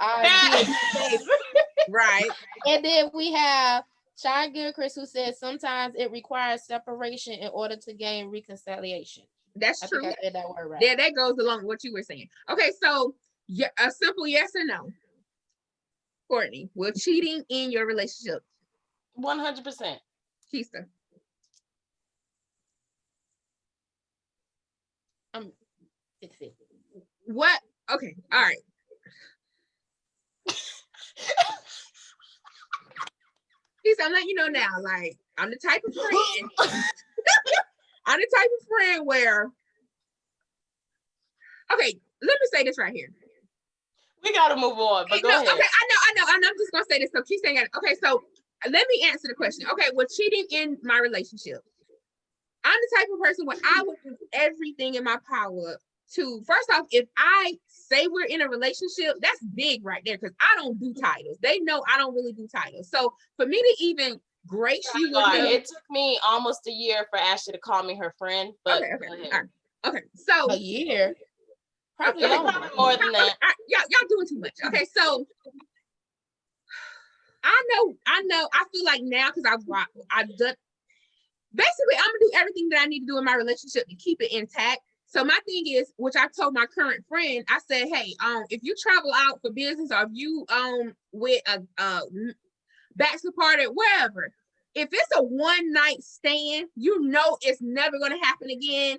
Right. And then we have Sean Gilchrist who says sometimes it requires separation in order to gain reconciliation. That's true. I think I said that word right. Yeah, that goes along with what you were saying. Okay, so a simple yes or no. Cortney, will cheating in your relationship? 100%. Kesta. I'm 650. What? Okay, all right. I'm letting you know now, like, I'm the type of friend. I'm the type of friend where, okay, let me say this right here. We gotta move on, but go ahead. Okay, I know. I'm just gonna say this. So keep saying it. Okay, so let me answer the question. Okay, well, cheating in my relationship. I'm the type of person where I would do everything in my power to, first off, if I say we're in a relationship, that's big right there because I don't do titles. They know I don't really do titles. So for me to even grace you with it took me almost a year for Ashley to call me her friend. But okay. So a year. Probably more than that. Y'all doing too much. Okay, so I know. I feel like now because I've done. Basically, I'm gonna do everything that I need to do in my relationship to keep it intact. So my thing is, which I told my current friend, I said, hey, if you travel out for business or if you with a bachelor party, wherever, if it's a one night stand, you know it's never gonna happen again.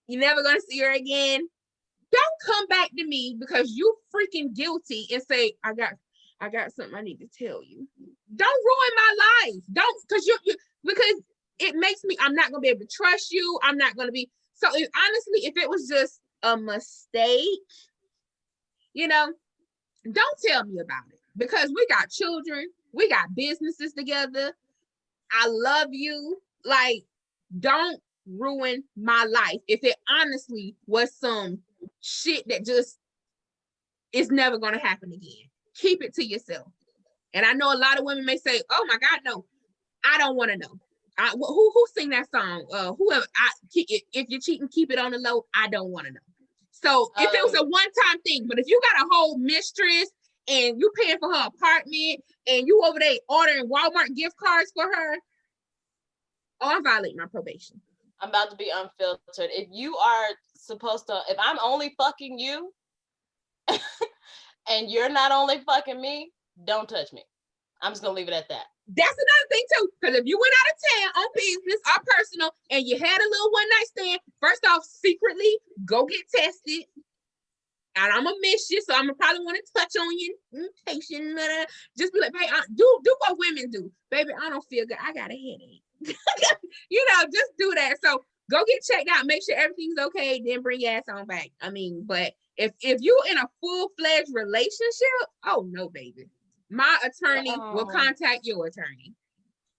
You're never gonna see her again. Don't come back to me because you freaking guilty and say, I got something I need to tell you. Don't ruin my life. Don't, because it makes me, I'm not going to be able to trust you. I'm not going to be, so honestly, if it was just a mistake, don't tell me about it because we got children, we got businesses together. I love you. Like, don't ruin my life. If it honestly was some shit that just is never going to happen again, keep it to yourself. And I know a lot of women may say, oh my God, no, I don't want to know. Who sing that song? Whoever. If you're cheating, keep it on the low. I don't want to know. So if it was a one-time thing, but if you got a whole mistress and you paying for her apartment and you over there ordering Walmart gift cards for her, I'm violating my probation. I'm about to be unfiltered. If you are supposed to, if I'm only fucking you and you're not only fucking me, don't touch me. I'm just gonna leave it at that. That's another thing too, because if you went out of town on business or personal and you had a little one night stand, first off, secretly go get tested. And I'm gonna miss you, so I'm gonna probably want to touch on you. Patient, just be like, hey, do what women do, baby. I don't feel good. I got a headache. Just do that. So go get checked out, make sure everything's okay, then bring your ass on back. I mean, but if you're in a full-fledged relationship, oh no, baby. My attorney will contact your attorney.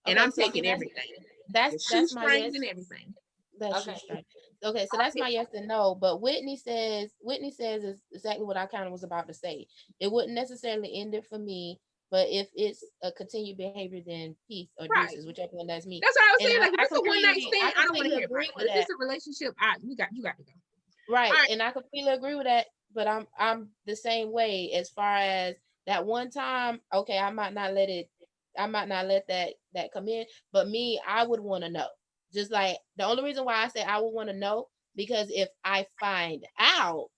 And I'm taking everything. That's my yes and everything. That's okay, so that's my yes and no. But Whitney says is exactly what I kind of was about to say. It wouldn't necessarily end it for me. But if it's a continued behavior, then peace or deuces, whichever one that's me. That's what I was saying. Like, if it's a one night stand, I don't want to hear agree about it. But if it's a relationship, you got to go. Right. And I completely agree with that. But I'm the same way as far as that one time. Okay, I might not let that come in. But me, I would want to know. Just like the only reason why I say I would want to know, because if I find out,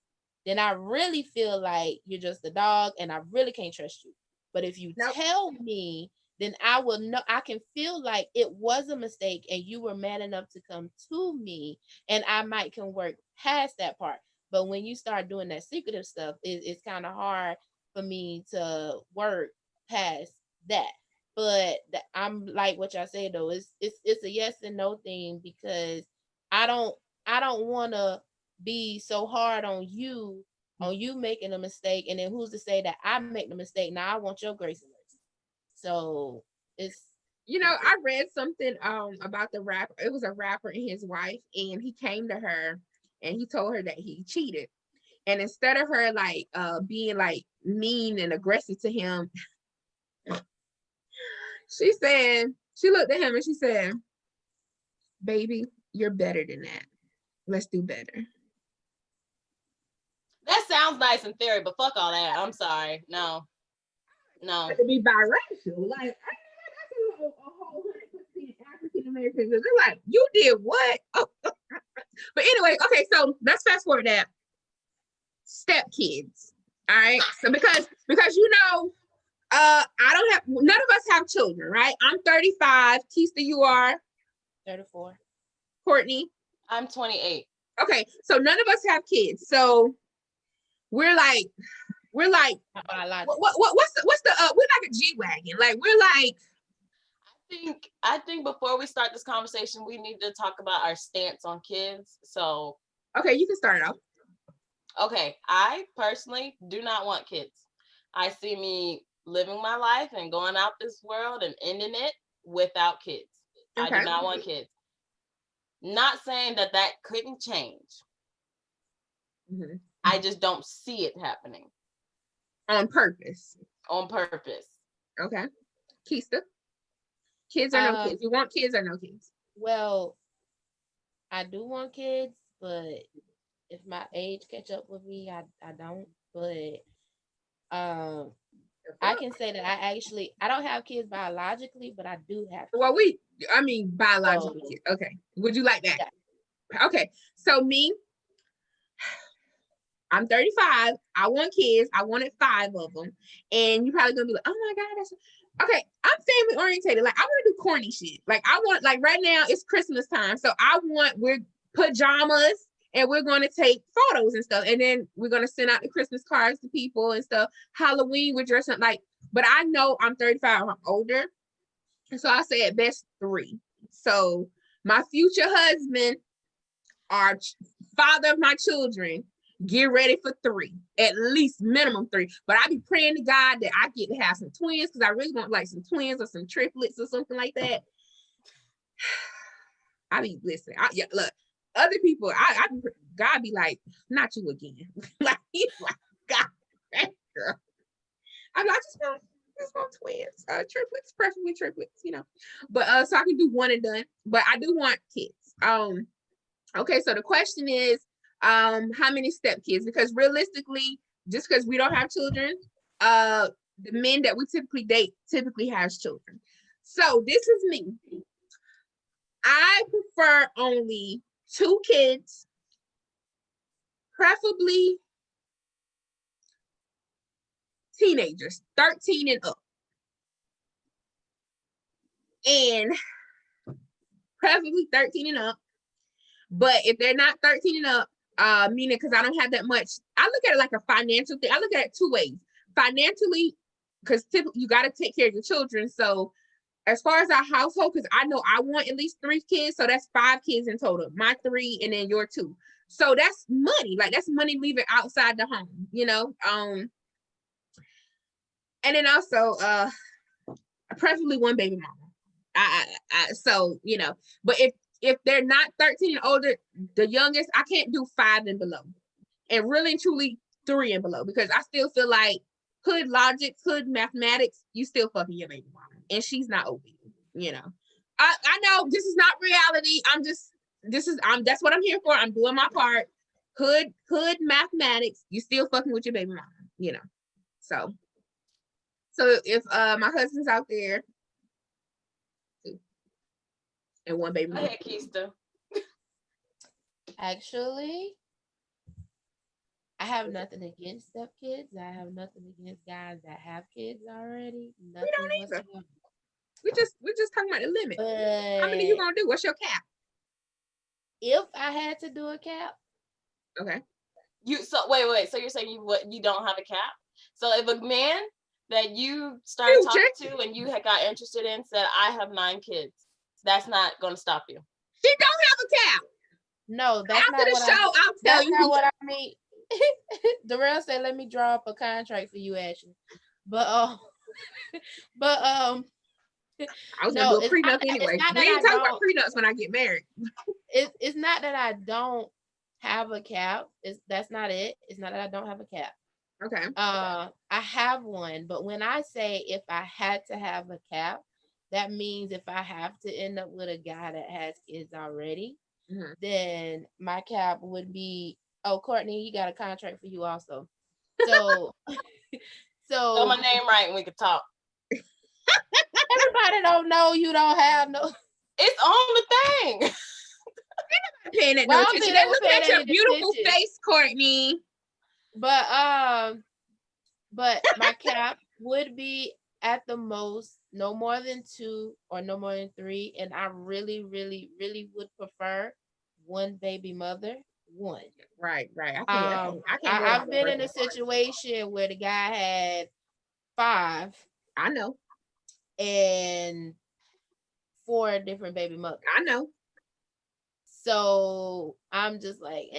then I really feel like you're just a dog and I really can't trust you. But if you tell me, then I will know. I can feel like it was a mistake and you were man enough to come to me, and I can work past that part. But when you start doing that secretive stuff, it's kind of hard for me to work past that. But I'm like what y'all say though. It's a yes and no thing, because I don't want to be so hard on you making a mistake, and then who's to say that I make the mistake? Now I want your grace and mercy. So it's, I read something about the rapper. It was a rapper and his wife, and he came to her and he told her that he cheated. And instead of her like being like mean and aggressive to him, she looked at him and she said, "Baby, you're better than that. Let's do better." That sounds nice in theory, but fuck all that. I'm sorry. No. To be biracial, like I know a whole 100% African Americans. They're like, "You did what?" Oh. But anyway, okay, so let's fast forward that. Step kids. All right. So because none of us have children, right? I'm 35. Kesta, you are 34. Cortney, I'm 28. Okay, so none of us have kids. So we're like what's the we're like a G-Wagon. Like we're like, I think before we start this conversation, we need to talk about our stance on kids. So okay, you can start it off. Okay, I personally do not want kids. I see me living my life and going out this world and ending it without kids. Okay. I do not want kids. Not saying that couldn't change. Mm-hmm. I just don't see it happening. On purpose. Okay. Kesta? Kids or no kids? You want kids or no kids? Well, I do want kids, but if my age catch up with me, I don't. But I can say that I don't have kids biologically, but I do have kids. Well, biologically kids. Okay. Would you like that? Yeah. Okay. So me, I'm 35. I want kids. I wanted 5 of them. And you're probably gonna be like, "Oh my God, that's okay." I'm family orientated. Like I want to do corny shit. Like I want, like right now it's Christmas time. So we're pajamas and we're going to take photos and stuff. And then we're going to send out the Christmas cards to people and stuff. Halloween, we're dressing like, but I know I'm 35, I'm older. So I say at best 3. So my future husband, our father of my children, get ready for 3, at least minimum 3. But I be praying to God that I get to have some twins, because I really want like some twins or some triplets or something like that. I be listening. Look, other people, God be like, "Not you again." Like he's like, "God, girl." I'm like, I just want twins, triplets, preferably triplets, But so I can do one and done. But I do want kids. Okay, so the question is, how many step kids? Because realistically, just because we don't have children, the men that we typically date typically has children. So this is me. I prefer only 2 kids, preferably teenagers, 13 and up. And preferably 13 and up. But if they're not 13 and up, meaning because I don't have that much, I look at it like a financial thing. I look at it 2 ways. Financially, because typically you got to take care of your children. So as far as our household, because I know I want at least 3 kids, so that's 5 kids in total. My 3 and then your 2. So that's money. Like that's money leaving outside the home, And then also, preferably 1 baby mama. So but if they're not 13 and older, the youngest, I can't do 5 and below, and really and truly 3 and below, because I still feel like hood logic, hood mathematics, you still fucking your baby mama, and she's not OB. You know, I know this is not reality. That's what I'm here for. I'm doing my part. Hood mathematics, you still fucking with your baby mama. You know, so if my husband's out there, and one baby mama. Hey, Kesta. Actually, I have nothing against stepkids. I have nothing against guys that have kids already. Nothing We don't either. whatsoever. We're just talking about the limit. But how many you gonna do? What's your cap? If I had to do a cap, okay. Wait. So you're saying you don't have a cap? So if a man that you started talking to and you had got interested in said, "I have 9 kids," that's not gonna stop you. She don't have a cap. No, that's after not the what show. I'll tell you. That's not what I mean. Darrell said, "Let me draw up a contract for you, Ashley." But I was gonna do a prenup anyway. We ain't talking about prenups when I get married. It's not that I don't have a cap. That's not it. It's not that I don't have a cap. Okay. I have one, but when I say if I had to have a cap, that means if I have to end up with a guy that has kids already, then my cap would be, oh, Cortney, he got a contract for you also. So Tell my name right and we can talk. Everybody don't know you don't have no. It's on the thing. Paying at no attention. They look at your beautiful face, Cortney. But my cap would be at the most no more than 2 or no more than 3, and I really, really, really would prefer one baby mother. One. Right. I've been in a situation where the guy had 5. I know. And 4 different baby mothers. I know. So I'm just like,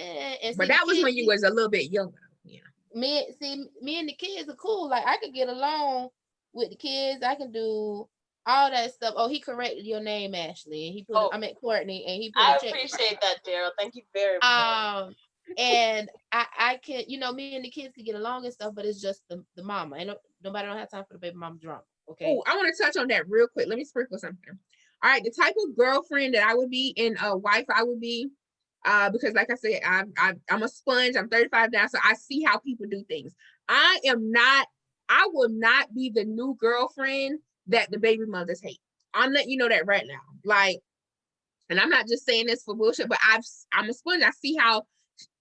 but that was when you was a little bit younger. Yeah. Me and the kids are cool. Like I could get along with the kids. I can do all that stuff. Oh, he corrected your name, Ashley. And he put I meant Cortney, and he put I appreciate that, Daryl. Thank you very much. And I can, me and the kids can get along and stuff, but it's just the mama. And nobody don't have time for the baby mama drama. Okay. Oh, I want to touch on that real quick. Let me sprinkle something. All right, the type of girlfriend that I would be and a wife I would be, because like I said, I'm a sponge. I'm 35 now, so I see how people do things. I will not be the new girlfriend that the baby mothers hate. I'm letting you know that right now. Like, and I'm not just saying this for bullshit, but I'm a sponge. I see how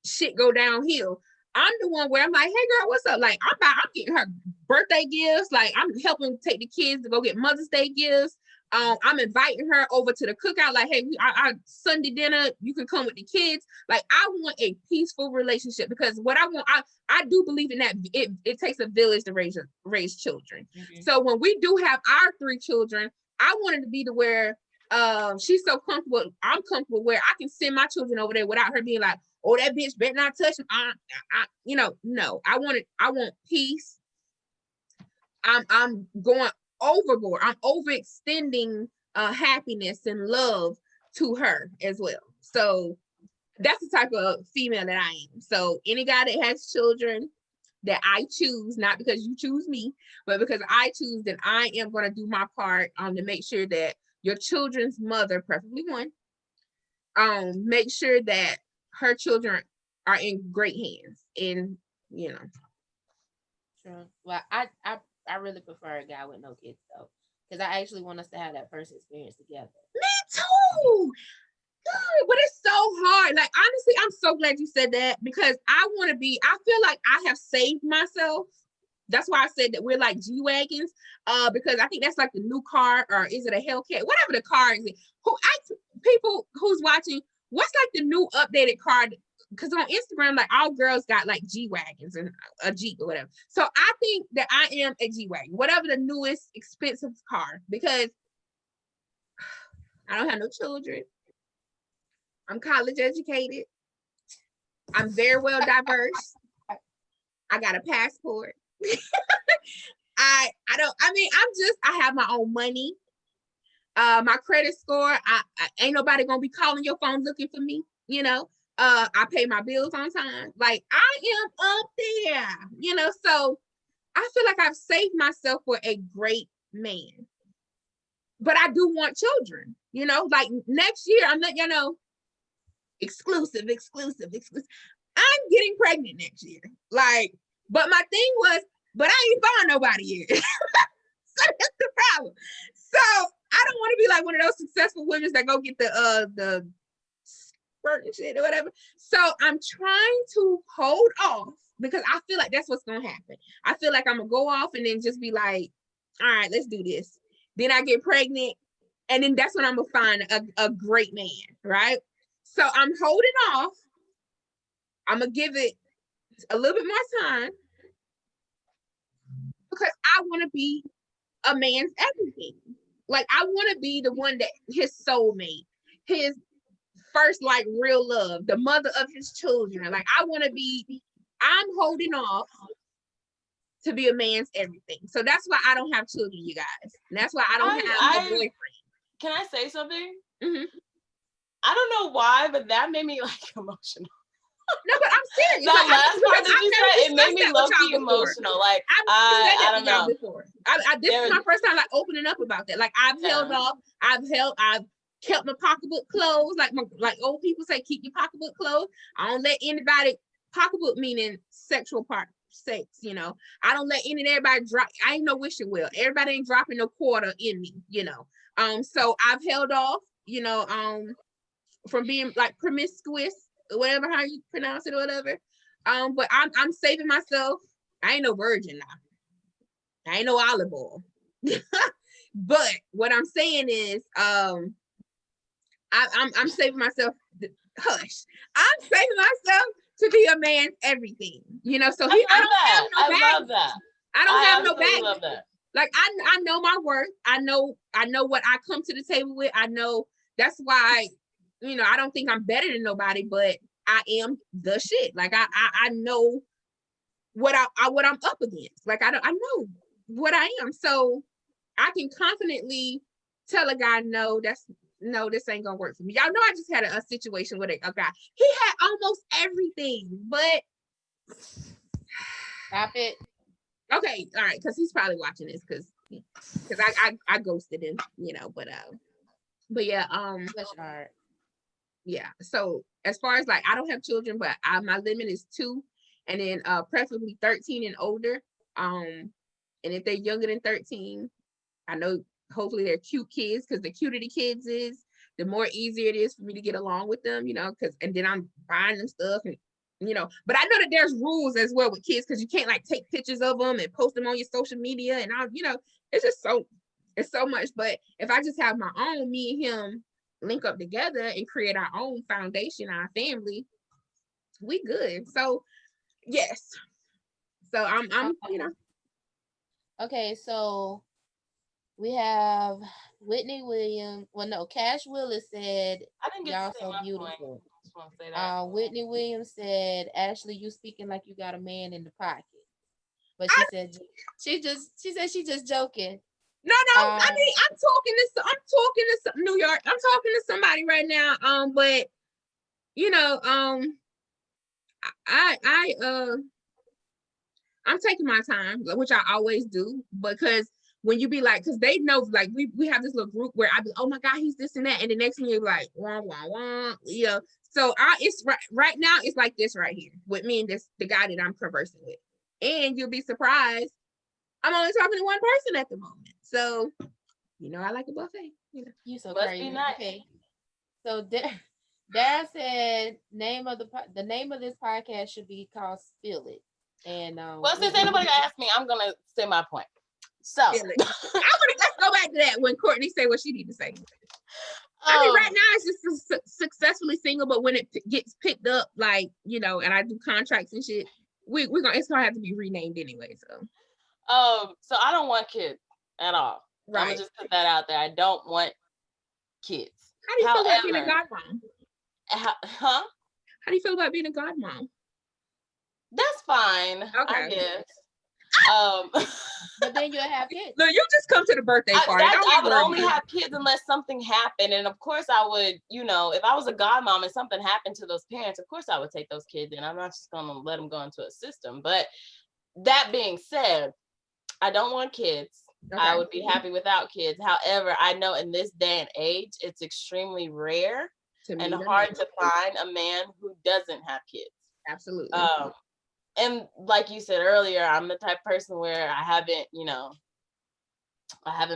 shit go downhill. I'm the one where I'm like, hey girl, what's up? Like, I'm getting her birthday gifts. Like, I'm helping take the kids to go get Mother's Day gifts. I'm inviting her over to the cookout. Like, hey, our Sunday dinner, you can come with the kids. Like, I want a peaceful relationship because what I want, I do believe in that. It takes a village to raise children. Mm-hmm. So when we do have our 3 children, I wanted to be to where she's so comfortable. I'm comfortable where I can send my children over there without her being like, oh, that bitch better not touch him. No. I want peace. I'm going overboard. I'm overextending happiness and love to her as well. So that's the type of female that I am. So any guy that has children that I choose, not because you choose me, but because I choose, then I am going to do my part to make sure that your children's mother, preferably one, make sure that her children are in great hands. And Sure. Well, I really prefer a guy with no kids though, because I actually want us to have that first experience together. Me too. But it's so hard. Like, honestly, I'm so glad you said that because I feel like I have saved myself. That's why I said that we're like G-Wagons, because I think that's like the new car, or is it a Hellcat? Whatever the car is. People who's watching, what's like the new updated car? Because on Instagram, like all girls got like G-Wagons and a Jeep or whatever. So I think that I am a G-Wagon, whatever the newest expensive car, because I don't have no children. I'm college educated. I'm very well diverse. I got a passport. I have my own money. My credit score, I ain't nobody gonna be calling your phone looking for me, I pay my bills on time. Like, I am up there, so I feel like I've saved myself for a great man. But I do want children, you know, like next year, I'm not, you know, exclusive. I'm getting pregnant next year. Like, but my thing was, but I ain't found nobody yet. So that's the problem. So I don't want to be like one of those successful women that go get the squirt and shit or whatever. So I'm trying to hold off because I feel like that's what's gonna happen. I feel like I'm gonna go off and then just be like, all right, let's do this. Then I get pregnant, and then that's when I'm gonna find a great man, right? So I'm holding off. I'm gonna give it a little bit more time because I want to be a man's everything. Like I want to be the one that his soulmate, his first like real love, the mother of his children. Like I want to be. I'm holding off to be a man's everything. So that's why I don't have children, you guys. And that's why I don't have a boyfriend. Can I say something? Mm-hmm. I don't know why, but that made me like emotional. No, but I'm serious. That like, last part that you said, it made me low-key emotional. Like I don't know. This is my first time like opening up about that. Like I've held off. I've kept my pocketbook closed. Like old people say, keep your pocketbook closed. I don't let anybody, pocketbook meaning sexual part, sex, you know. I don't let everybody drop. I ain't no wishing well. Everybody ain't dropping no quarter in me, you know. So I've held off, you know, from being like promiscuous, whatever how you pronounce it or whatever. But I'm saving myself. I ain't no virgin now. I ain't no olive oil. But what I'm saying is, I'm saving myself. Hush. I'm saving myself to be a man's everything. You know, so I don't have no baggage. Like I know my worth. I know what I come to the table with. I know that's why, you know, I don't think I'm better than nobody, but I am the shit. Like I know what I'm up against. Like I know what I am. So I can confidently tell a guy, no, this ain't gonna work for me. Y'all know I just had a situation with a guy. He had almost everything, but stop it. Okay, all right, because he's probably watching this because I ghosted him, you know, but yeah, yeah. So as far as like I don't have children, but my limit is 2, and then preferably 13 and older. And if they're younger than 13, I know hopefully they're cute kids, because the cuter the kids is, the more easier it is for me to get along with them, you know, and then I'm buying them stuff and, you know, but I know that there's rules as well with kids, because you can't like take pictures of them and post them on your social media, and you know, it's so much. But if I just have my own, me and him link up together and create our own foundation, our family, we good. So yes. So I'm you know. Okay, so we have Whitney Williams. Well, no, Cash Willis said, I didn't get y'all to say so my beautiful. Point. I just want to say that. Whitney Williams said, Ashley, you speaking like you got a man in the pocket. But she said she just joking. No, I mean, I'm talking to New York. I'm talking to somebody right now. But you know, I'm taking my time, which I always do, because when you be like, because they know, like we have this little group where I be, oh my God, he's this and that, and the next thing you're like, wah wah wah, yeah. So it's right now it's like this right here with me and the guy that I'm conversing with, and you'll be surprised, I'm only talking to one person at the moment. So, you know, I like a buffet. You know, you so crazy. Nice. Okay. So Dad said the name of this podcast should be called Spill It. And well, since ain't nobody asked me, I'm gonna say my point. So let's go back to that when Cortney say what she need to say. I mean, right now it's just successfully single, but when it gets picked up, like, you know, and I do contracts and shit, it's gonna have to be renamed anyway. So I don't want kids at all. Right. I'm gonna just put that out there. I don't want kids. How do you feel about being a godmom? Huh? How do you feel about being a godmom? That's fine. Okay. I guess. But then you'll have kids. No, you just come to the birthday party. I would only have kids unless something happened. And of course I would, you know, if I was a godmom and something happened to those parents, of course I would take those kids in. I'm not just gonna let them go into a system. But that being said, I don't want kids. Okay. I would be happy without kids. However, I know in this day and age, it's extremely rare and hard to find a man who doesn't have kids. Absolutely. And like you said earlier, I'm the type of person where I haven't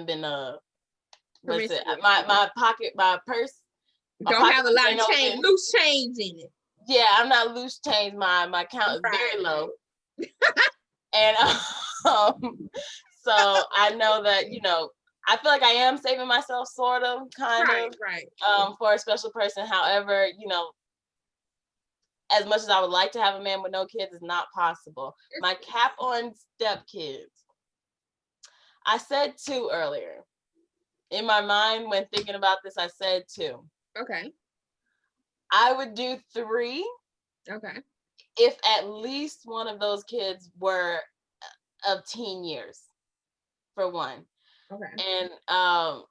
been what's it? My purse don't have a lot of change, loose change in it. Yeah, I'm not loose change. My count is very low. And so I know that, I feel like I am saving myself sort of kind of for a special person. However, as much as I would like to have a man with no kids, is not possible. My cap on stepkids. I said 2 earlier. In my mind, when thinking about this, I said 2. Okay. I would do 3. Okay. If at least one of those kids were of teen years, for one. Okay. And I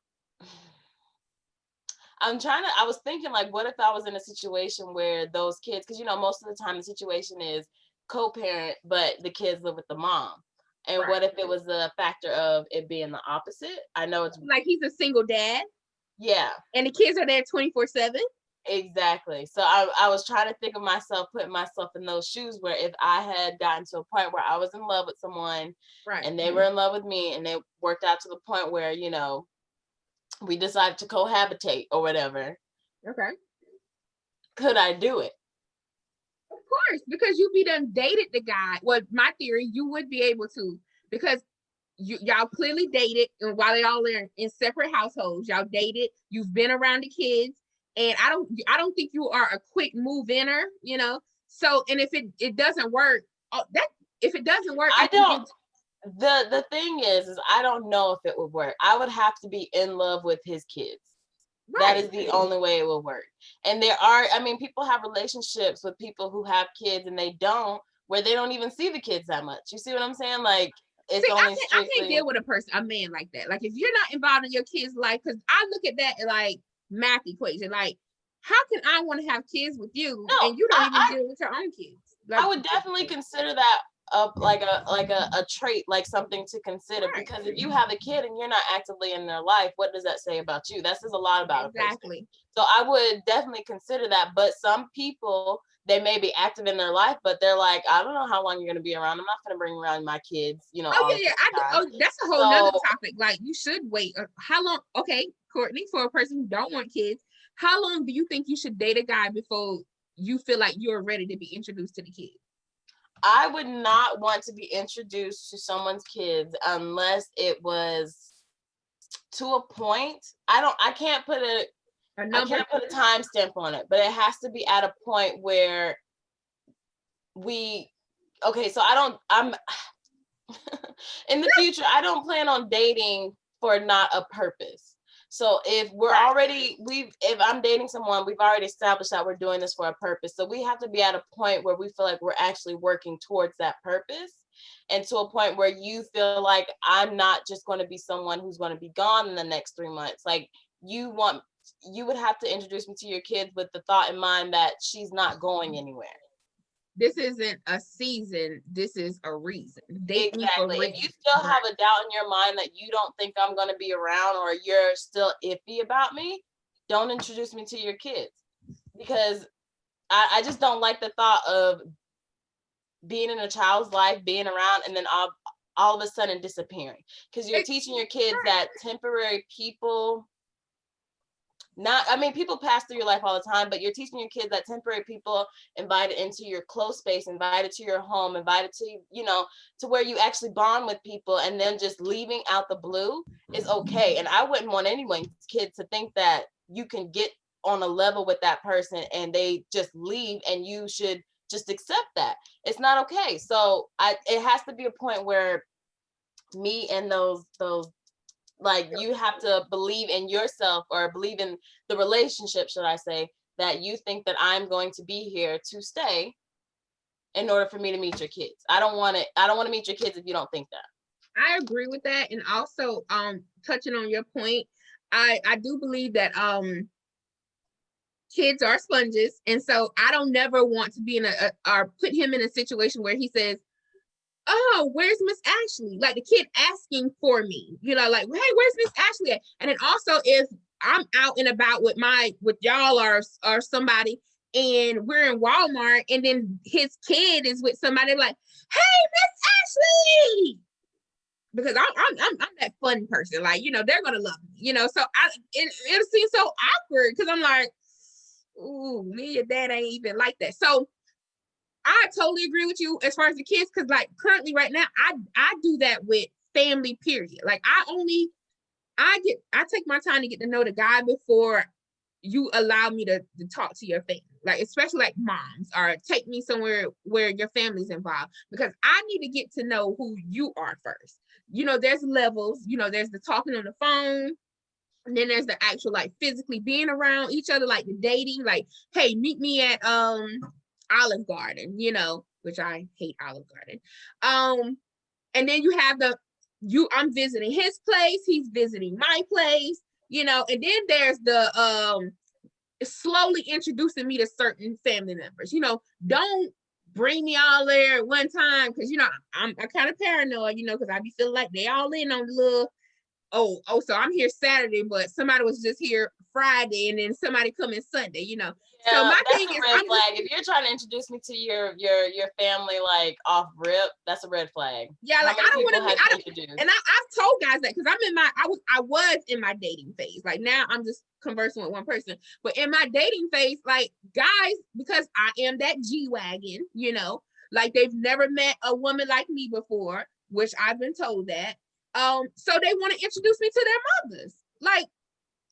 was thinking, like, what if I was in a situation where those kids, because most of the time the situation is co-parent, but the kids live with the mom. And what if it was a factor of it being the opposite? I know it's like he's a single dad. Yeah. And the kids are there 24/7. Exactly. So I was trying to think of myself, putting myself in those shoes, where if I had gotten to a point where I was in love with someone and they were in love with me, and it worked out to the point where, we decided to cohabitate or whatever. Okay. Could I do it? Of course, because you be done dated the guy. Well, my theory, you would be able to, because y'all clearly dated, and while they all are in separate households, y'all dated, you've been around the kids. And I don't think you are a quick move-inner, So, and if it doesn't work, if it doesn't work, I don't. The thing is I don't know if it would work. I would have to be in love with his kids. That is the only way it will work. And people have relationships with people who have kids and they don't, where they don't even see the kids that much. You see what I'm saying? Like, it's only I can't deal with a man like that. Like, if you're not involved in your kids' life, because I look at that like math equation. Like, how can I want to have kids with you and you don't even deal with your own kids? Like, I would definitely consider that like a trait, like something to consider, because if you have a kid and you're not actively in their life, what does that say about you? That says a lot about a person. So I would definitely consider that. But some people, they may be active in their life, but they're like, I don't know how long you're going to be around. I'm not going to bring around my kids, that's a whole nother topic. Like, you should wait. How long? Okay, Cortney, for a person who don't want kids, how long do you think you should date a guy before you feel like you're ready to be introduced to the kids? I would not want to be introduced to someone's kids unless it was to a point. I can't put a timestamp on it, but it has to be at a point where I'm in the future, I don't plan on dating for not a purpose. So if we're if I'm dating someone, we've already established that we're doing this for a purpose. So we have to be at a point where we feel like we're actually working towards that purpose, and to a point where you feel like I'm not just going to be someone who's going to be gone in the next 3 months. Like, you would have to introduce me to your kids with the thought in mind that she's not going anywhere. This isn't a season. This is a reason. Exactly. If you still have a doubt in your mind that you don't think I'm going to be around, or you're still iffy about me, don't introduce me to your kids, because I just don't like the thought of being in a child's life, being around, and then all of a sudden disappearing. Because you're teaching your kids that temporary people, people pass through your life all the time, but you're teaching your kids that temporary people invited into your close space, invited to your home, invited to, to where you actually bond with people, and then just leaving out the blue is okay. And I wouldn't want anyone's kid to think that you can get on a level with that person and they just leave and you should just accept that. It's not okay. So it has to be a point where me and those like, you have to believe in yourself, or believe in the relationship, should I say, that you think that I'm going to be here to stay in order for me to meet your kids. I don't want to meet your kids if you don't think that. I agree with that. And also, touching on your point, I do believe that kids are sponges. And so I don't never want to be or put him in a situation where he says, oh, where's Miss Ashley? Like the kid asking for me, you know, like, hey, where's Miss Ashley at? And then also if I'm out and about with y'all or somebody, and we're in Walmart, and then his kid is with somebody, like, hey, Miss Ashley, because I'm that fun person, like, you know, they're gonna love me, you know. So it seems so awkward because I'm like, ooh, me and dad ain't even like that. So I totally agree with you as far as the kids, because like currently right now, I do that with family, period. Like I take my time to get to know the guy before you allow me to talk to your family, like especially like moms, or take me somewhere where your family's involved, because I need to get to know who you are first. You know, there's levels, you know, there's the talking on the phone, and then there's the actual like physically being around each other, like the dating, like, hey, meet me at Olive Garden, you know, which I hate Olive Garden. And then you have I'm visiting his place, he's visiting my place, you know, and then there's the slowly introducing me to certain family members. You know, don't bring me all there at one time, because you know I'm kind of paranoid, you know, because I be feeling like they all in on the little, oh, so I'm here Saturday, but somebody was just here Friday, and then somebody coming Sunday, you know. Yeah, so my that's thing a is, red flag. If you're trying to introduce me to your family like off rip, that's a red flag. Yeah, like I don't want to be. And I've told guys that, because I was in my dating phase. Like now I'm just conversing with one person, but in my dating phase, like guys, because I am that G-Wagon, you know, like they've never met a woman like me before, which I've been told that. So they want to introduce me to their mothers. Like,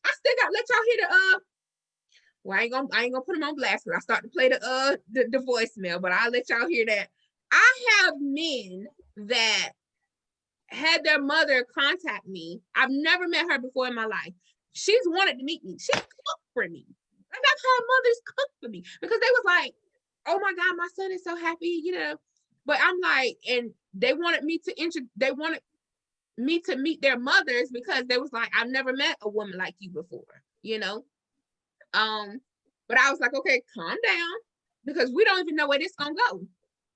I still got to let y'all hear the well, I ain't gonna put them on blast, because I start to play the voicemail, but I'll let y'all hear that. I have men that had their mother contact me. I've never met her before in my life. She's wanted to meet me. She cooked for me. Like, I've had mothers cook for me, because they was like, oh my God, my son is so happy, you know. But I'm like, and they wanted me to meet their mothers, because they was like, I've never met a woman like you before, you know. But I was like, okay, calm down, because we don't even know where this gonna go.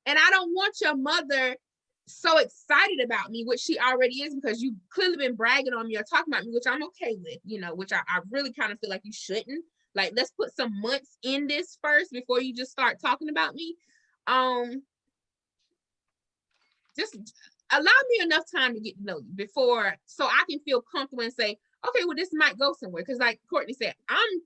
And I don't want your mother so excited about me, which she already is, because you've clearly been bragging on me or talking about me, which I'm okay with, you know, which I really kind of feel like you shouldn't. Like, let's put some months in this first before you just start talking about me. Just allow me enough time to get to know you before, so I can feel comfortable and say, okay, well, this might go somewhere. Because like Cortney said, I'm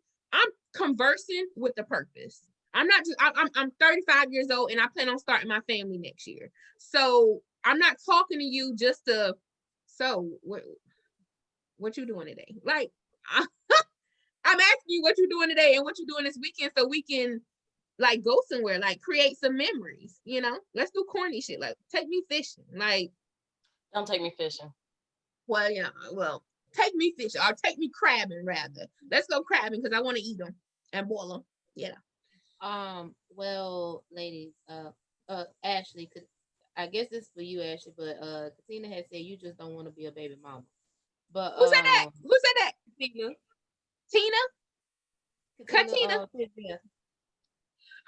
conversing with the purpose. I'm not just, I'm 35 years old, and I plan on starting my family next year. So I'm not talking to you just to, so what you doing today? Like, I'm asking you what you're doing today and what you're doing this weekend, so we can like go somewhere, like create some memories, you know. Let's do corny shit, like take me fishing. Like, don't take me fishing. Well, yeah, well, take me fishing, or take me crabbing rather. Let's go crabbing, because I want to eat them and boil them. Yeah. Well, ladies, Ashley, I guess this is for you, Ashley, but Katina has said you just don't want to be a baby mama. But who said that? Who said that? Tina? Katina? Yeah.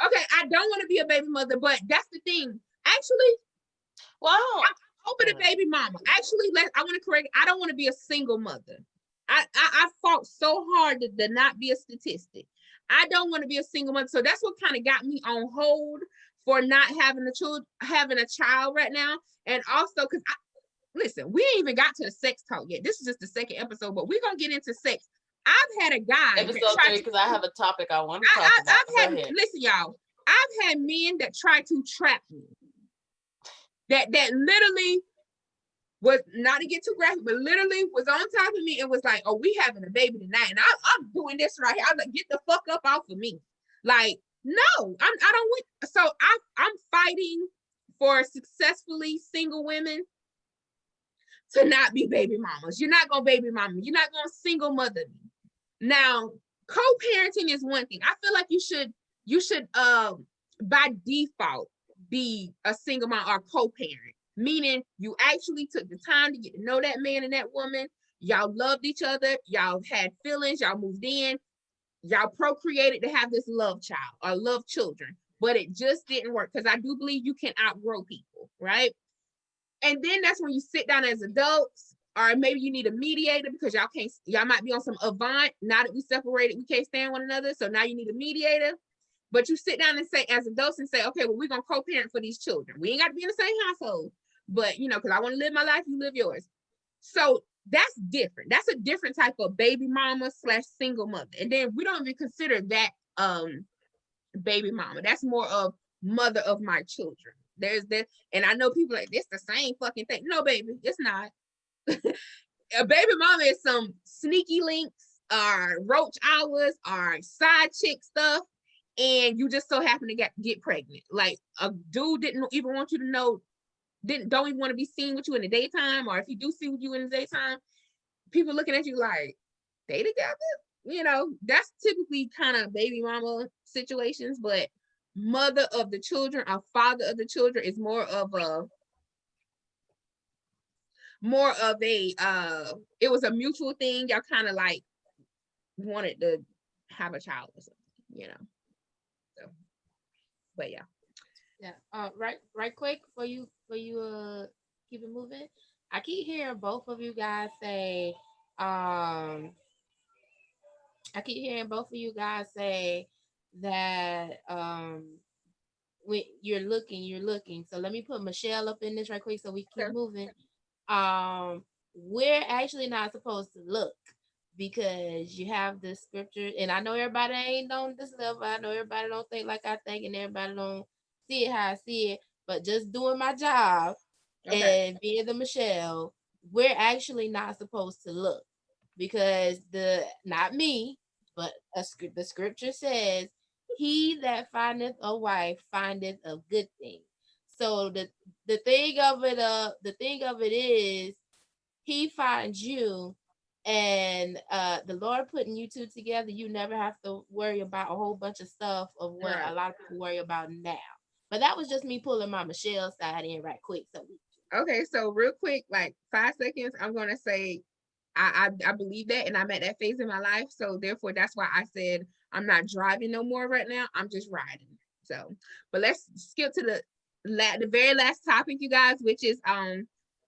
Okay, I don't want to be a baby mother, but that's the thing. Actually, well, I'm open to baby mama. Actually, I want to correct. I don't want to be a single mother. I fought so hard to not be a statistic. I don't want to be a single mother. So that's what kind of got me on hold for not having a child right now. And also, because listen, we ain't even got to the sex talk yet. This is just the second episode, but we're gonna get into sex. I've had a guy. Episode 3, because I have a topic I want to talk about. Listen, y'all. I've had men that try to trap me. That literally was, not to get too graphic, but literally was on top of me and was like, "Oh, we having a baby tonight," and I'm doing this right here. I was like, "Get the fuck up off of me!" Like, no, I don't want. So I'm fighting for successfully single women to not be baby mamas. You're not gonna baby mama. You're not gonna single mother me. Now, co-parenting is one thing. I feel like you should by default be a single mom or co-parent, meaning you actually took the time to get to know that man and that woman. Y'all loved each other. Y'all had feelings. Y'all moved in. Y'all procreated to have this love child or love children, but it just didn't work, because I do believe you can outgrow people, right? And then that's when you sit down as adults, or maybe you need a mediator because y'all might be on some Avant. Now that we separated, we can't stand one another. So now you need a mediator. But you sit down and say, as adults, and say, okay, well, we're going to co-parent for these children. We ain't got to be in the same household. But, you know, because I want to live my life, you live yours. So that's different. That's a different type of baby mama / single mother. And then we don't even consider that baby mama. That's more of mother of my children. There's that. And I know people like, it's the same fucking thing. No, baby, it's not. A baby mama is some sneaky links or roach hours or side chick stuff. And you just so happen to get pregnant. Like a dude didn't even want you to know, don't even want to be seen with you in the daytime, or if he do see with you in the daytime, people looking at you like, they together? You know, that's typically kind of baby mama situations, but mother of the children or father of the children is more of a it was a mutual thing. Y'all kind of like wanted to have a child or something, you know. So, but yeah. Right quick for you keep it moving. I keep hearing both of you guys say that when you're looking. So let me put Michelle up in this right quick so we keep moving. We're actually not supposed to look, because you have the scripture, and I know everybody ain't on this level. I know everybody don't think like I think, and everybody don't see it how I see it, but just doing my job and being the Michelle, we're actually not supposed to look, because not me, but the scripture says, he that findeth a wife findeth a good thing. So the thing of it is, he finds you, and the Lord putting you two together. You never have to worry about a whole bunch of stuff of what a lot of people worry about now. But that was just me pulling my Michelle side in right quick. So real quick, like 5 seconds, I'm gonna say I believe that, and I'm at that phase in my life. So therefore, that's why I said I'm not driving no more right now. I'm just riding. So, but let's skip to the very last topic, you guys, which is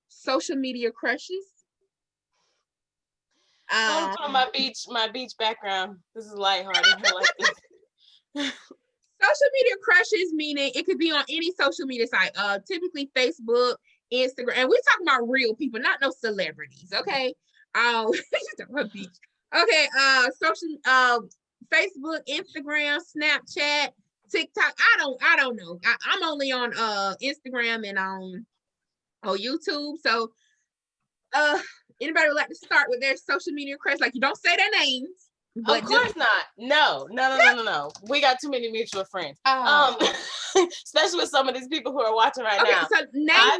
social media crushes. I'm talking about my beach background. This is lighthearted. I like this. Social media crushes, meaning it could be on any social media site, typically Facebook, Instagram, and we're talking about real people, not no celebrities. Okay. Beach. Okay, social Facebook, Instagram, Snapchat, TikTok. I don't know. I'm only on Instagram and on YouTube. So anybody would like to start with their social media crush? Like, you don't say their names. Of course not. No. We got too many mutual friends. Especially with some of these people who are watching right now. So name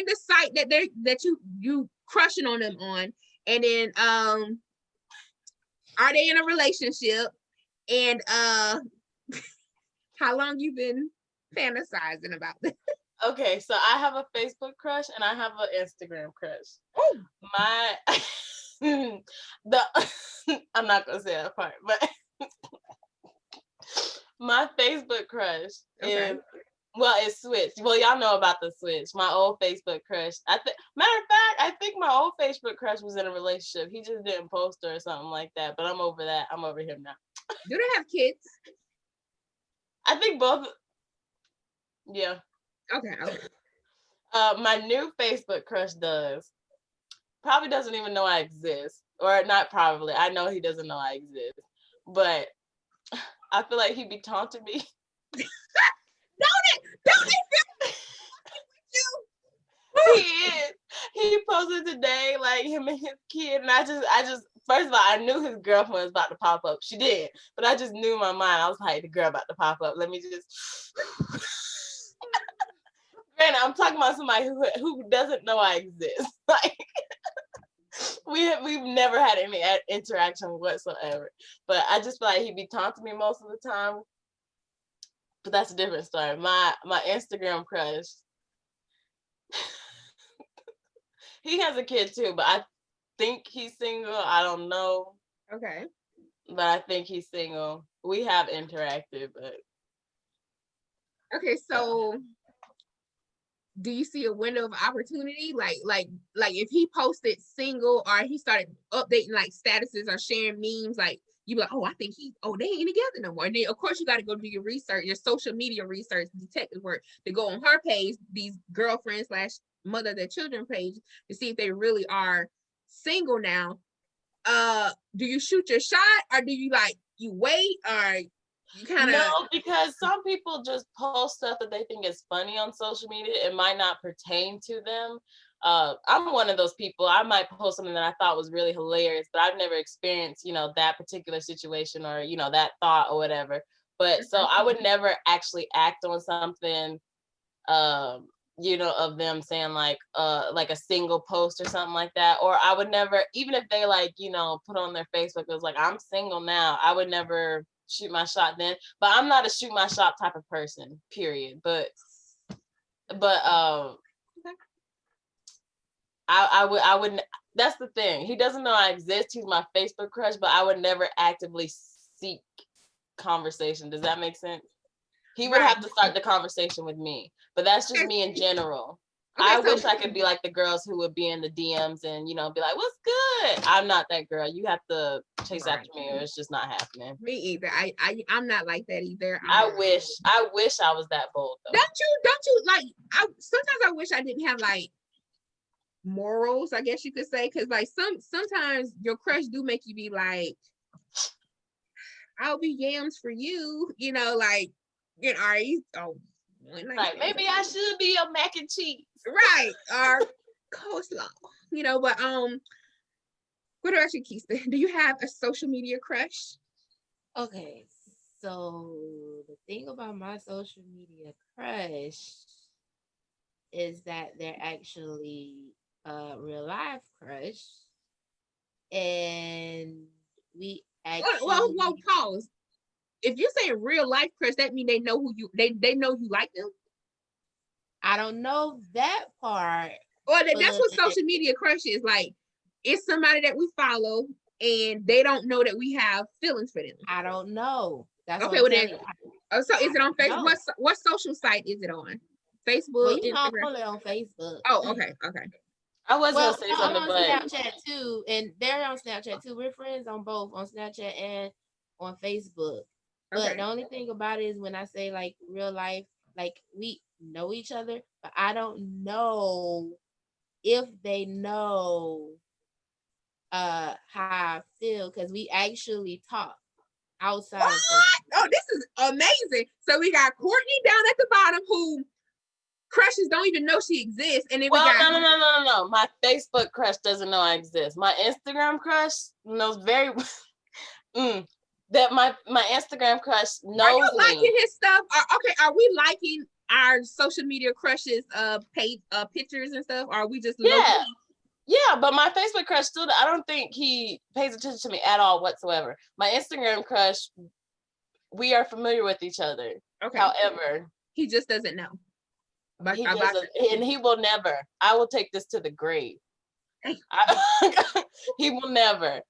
the site that you crushing on them on, and then are they in a relationship, and how long you been fantasizing about this? Okay, so I have a Facebook crush and I have an Instagram crush. Ooh. I'm not gonna say that part, but my Facebook crush is, well, it's switched. Well, y'all know about the switch. My old Facebook crush. Matter of fact, I think my old Facebook crush was in a relationship. He just didn't post her or something like that. But I'm over that. I'm over him now. Do they have kids? I think both. Yeah. Okay. My new Facebook crush probably doesn't even know I exist, or not probably. I know he doesn't know I exist, but I feel like he'd be taunting me. Don't it? He is. He posted today, like him and his kid, and I just first of all, I knew his girlfriend was about to pop up. She did, but I just knew in my mind, I was like, the girl about to pop up. Let me just. Granted, I'm talking about somebody who doesn't know I exist. Like, we've never had any interaction whatsoever. But I just feel like he'd be taunting me most of the time. But that's a different story. My Instagram crush. He has a kid too, but I think he's single. I don't know. Okay. But I think he's single. We have interacted, but. Okay, so do you see a window of opportunity? Like if he posted single or he started updating like statuses or sharing memes, like you be like, oh, I think they ain't together no more. And then of course you got to go do your research, your social media research, detective work to go on her page, these girlfriends / mother of their children page to see if they really are single now. Do you shoot your shot or do you you wait or you kind of? No, because some people just post stuff that they think is funny on social media. It might not pertain to them. I'm one of those people. I might post something that I thought was really hilarious, but I've never experienced, that particular situation or, that thought or whatever. But so I would never actually act on something, of them saying like a single post or something like that. Or I would never, even if they put on their Facebook, it was like, I'm single now. I would never shoot my shot then. But I'm not a shoot my shot type of person, period. But I wouldn't. That's the thing. He doesn't know I exist. He's my Facebook crush, but I would never actively seek conversation. Does that make sense? He would have to start the conversation with me, but that's just me in general. Okay, I wish I could be like the girls who would be in the DMs and, be like, what's good? I'm not that girl. You have to chase after me or it's just not happening. Me either. I'm not like that either. I wish I was that bold though. Don't you sometimes I wish I didn't have morals, I guess you could say, because sometimes your crush do make you be like, I'll be yams for you, are you right, maybe I should be a mac and cheese, right, or coleslaw, but what about you, Kesta? Do you have a social media crush? Okay, so the thing about my social media crush is that they're actually a real life crush, and we actually well, pause. If you say real life crush, that means they know who you they know you like them. I don't know that part. Or that's what social media crush is like. It's somebody that we follow and they don't know that we have feelings for them. I don't know. That's okay. Well then, so is it on Facebook? What social site is it on? Facebook. Well, I'm only on Facebook. Oh, okay. I was gonna say something, but Snapchat too, and they're on Snapchat too. We're friends on both, on Snapchat and on Facebook. But the only thing about it is when I say real life, we know each other, but I don't know if they know how I feel because we actually talk outside. Oh, this is amazing. So we got Cortney down at the bottom who crushes don't even know she exists, and then we got no. My Facebook crush doesn't know I exist. My Instagram crush knows very that my Instagram crush knows. Are you liking his stuff? Are we liking our social media crushes pictures and stuff? Or are we just Yeah, but my Facebook crush still, I don't think he pays attention to me at all whatsoever. My Instagram crush, we are familiar with each other. Okay. However, he just doesn't know. And he will never. I will take this to the grave. He will never.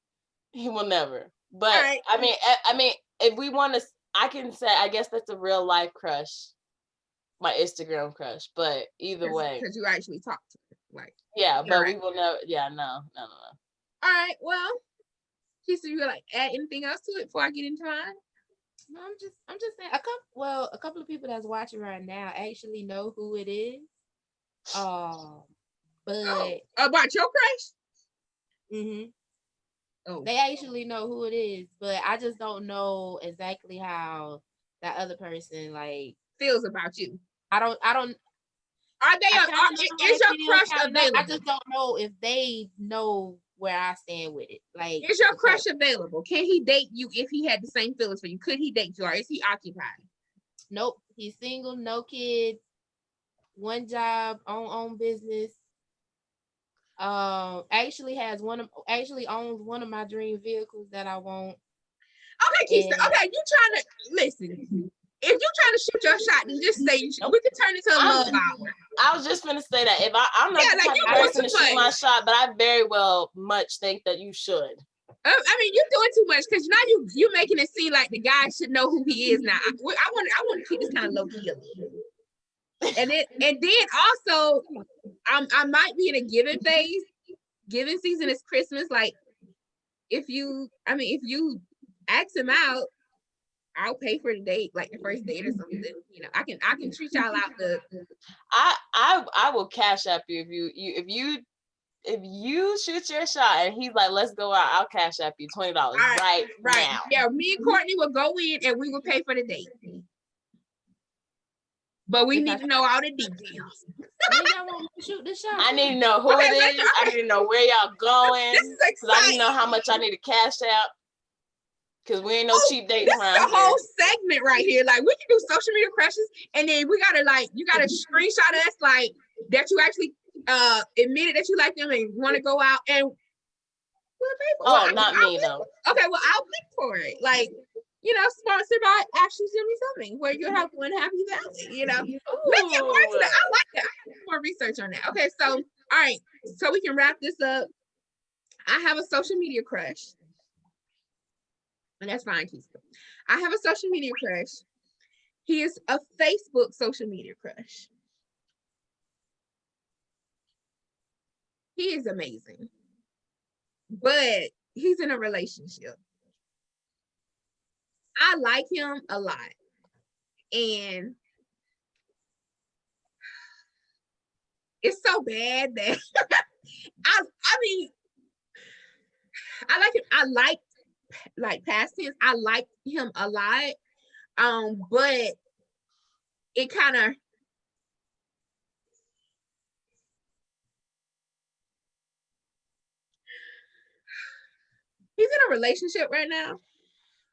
But right. I mean, if we want to, I can say, I guess that's a real life crush, my Instagram crush. But either way, because you actually talk to her, yeah, but we will never. Yeah, no. All right, well, Kesta, you like add anything else to it before I get into mine? No, I'm just saying a couple of people that's watching right now actually know who it is. But about your crush? Mm-hmm. Oh. They actually know who it is, but I just don't know exactly how that other person feels about you. I don't. Are they? Is your crush available? I just don't know if they know where I stand with it. Is your crush available? Can he date you if he had the same feelings for you? Could he date you, or is he occupied? Nope, he's single, no kids, one job, own business. Actually owns one of my dream vehicles that I want. Okay, Kesta. Okay, you trying to listen? If you're trying to shoot your shot, then just say we could turn it to a love hour. I was just gonna say that if I'm not the type of person to shoot my shot, but I very well much think that you should. I mean, you're doing too much because now you're making it seem like the guy should know who he is now. I want to keep this kind of low key. And then also, I might be in a giving phase. Giving season is Christmas. Like, if you ask him out, I'll pay for the date, like the first date or something. You know, I can treat y'all out the. I will cash up you if you shoot your shot and he's like, let's go out, I'll cash up you $20 right now. Yeah, me and Cortney will go in and we will pay for the date. But we need to know all the details. Y'all want to shoot the shot? I need to know who it is. Okay. I need to know where y'all going. Because I need to know how much I need to cash out. Because we ain't no cheap dates around here. This is a whole segment right here. Like, we can do social media crushes, and then we gotta, like, you gotta screenshot us, like, that you actually admitted that you like them and want to go out, and we'll pay for it. Not me though. Okay, well, I'll pay for it. Like, you know, sponsored by Ashley Something, where you have one happy valley, you know. Make it more to that. I like that. I have more research on that. Okay, so all right, so we can wrap this up. I have a social media crush. And that's fine, Kesta. I have a social media crush. He is a Facebook social media crush. He is amazing. But he's in a relationship. I like him a lot. And it's so bad that I like him. I like past tense. I like him a lot. But it kind of he's in a relationship right now.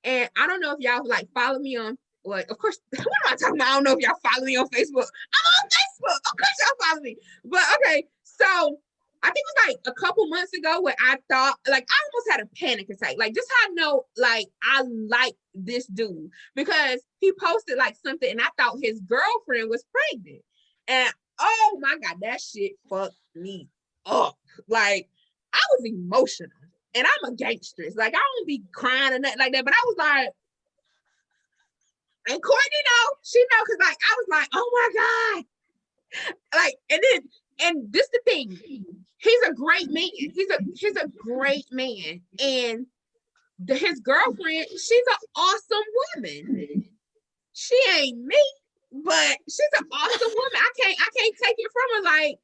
And I don't know if y'all like follow me on, well, of course, what am I talking about? I don't know if y'all follow me on Facebook. I'm on Facebook. Of course y'all follow me. But okay, so I think it was like a couple months ago where I thought, like, I almost had a panic attack. Like, just how I know, like, I like this dude because he posted like something and I thought his girlfriend was pregnant. And oh my God, that shit fucked me up. Like, I was emotional. And I'm a gangstress. Like, I don't be crying or nothing like that. But I was like, and Cortney know, she know, because like I was like, oh my God. Like, and this the thing. He's a great man. He's a great man. And his girlfriend, she's an awesome woman. She ain't me, but she's an awesome woman. I can't take it from her. Like,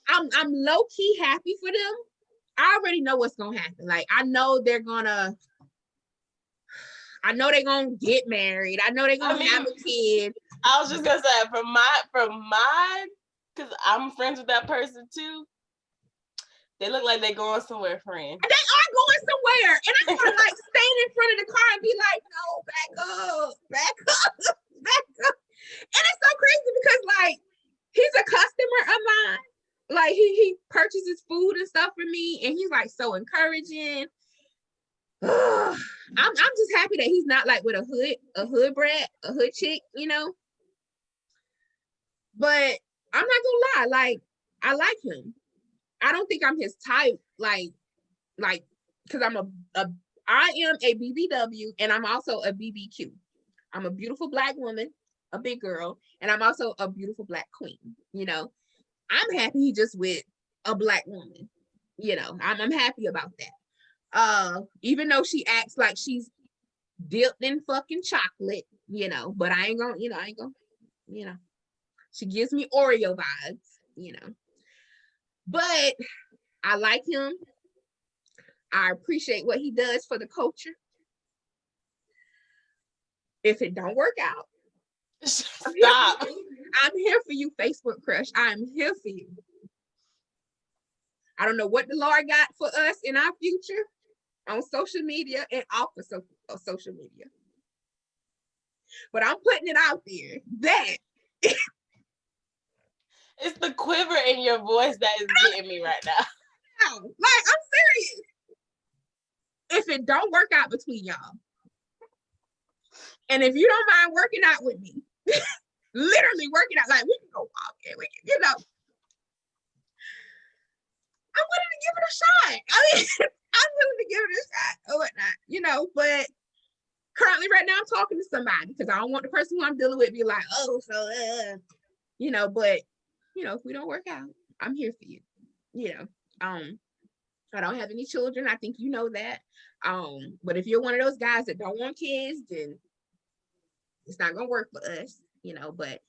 I'm low-key happy for them. I already know what's gonna happen. Like, I know they're gonna get married. I know they're gonna have a kid. I was just gonna say from my because I'm friends with that person too. They look like they're going somewhere, friend. They are going somewhere. And I want to like stand in front of the car and be like, no, back up. And it's so crazy because like he's a customer of mine. Like he purchases food and stuff for me, and he's like so encouraging. I'm just happy that he's not like with a hood brat, a hood chick, you know. But I'm not gonna lie, like I like him. I don't think I'm his type, like because I am a BBW and I'm also a BBQ. I'm a beautiful Black woman, a big girl, and I'm also a beautiful Black queen, you know. I'm happy he just with a Black woman, you know. I'm happy about that. Even though she acts like she's dipped in fucking chocolate, you know, but I ain't gonna, you know. She gives me Oreo vibes, you know. But I like him. I appreciate what he does for the culture. If it don't work out, stop. I'm here for you, Facebook crush. I'm here for you. I don't know what the Lord got for us in our future on social media and off of social media. But I'm putting it out there that it's the quiver in your voice that is getting me right now. Like, I'm serious. If it don't work out between y'all, and if you don't mind working out with me, literally working out, like we can go walking, we can, you know, I'm willing to give it a shot. I mean, I'm willing to give it a shot or whatnot, you know, but currently right now I'm talking to somebody because I don't want the person who I'm dealing with be like, oh, so but if we don't work out, I'm here for you. I don't have any children. I think you know that. But if you're one of those guys that don't want kids, then it's not gonna work for us, but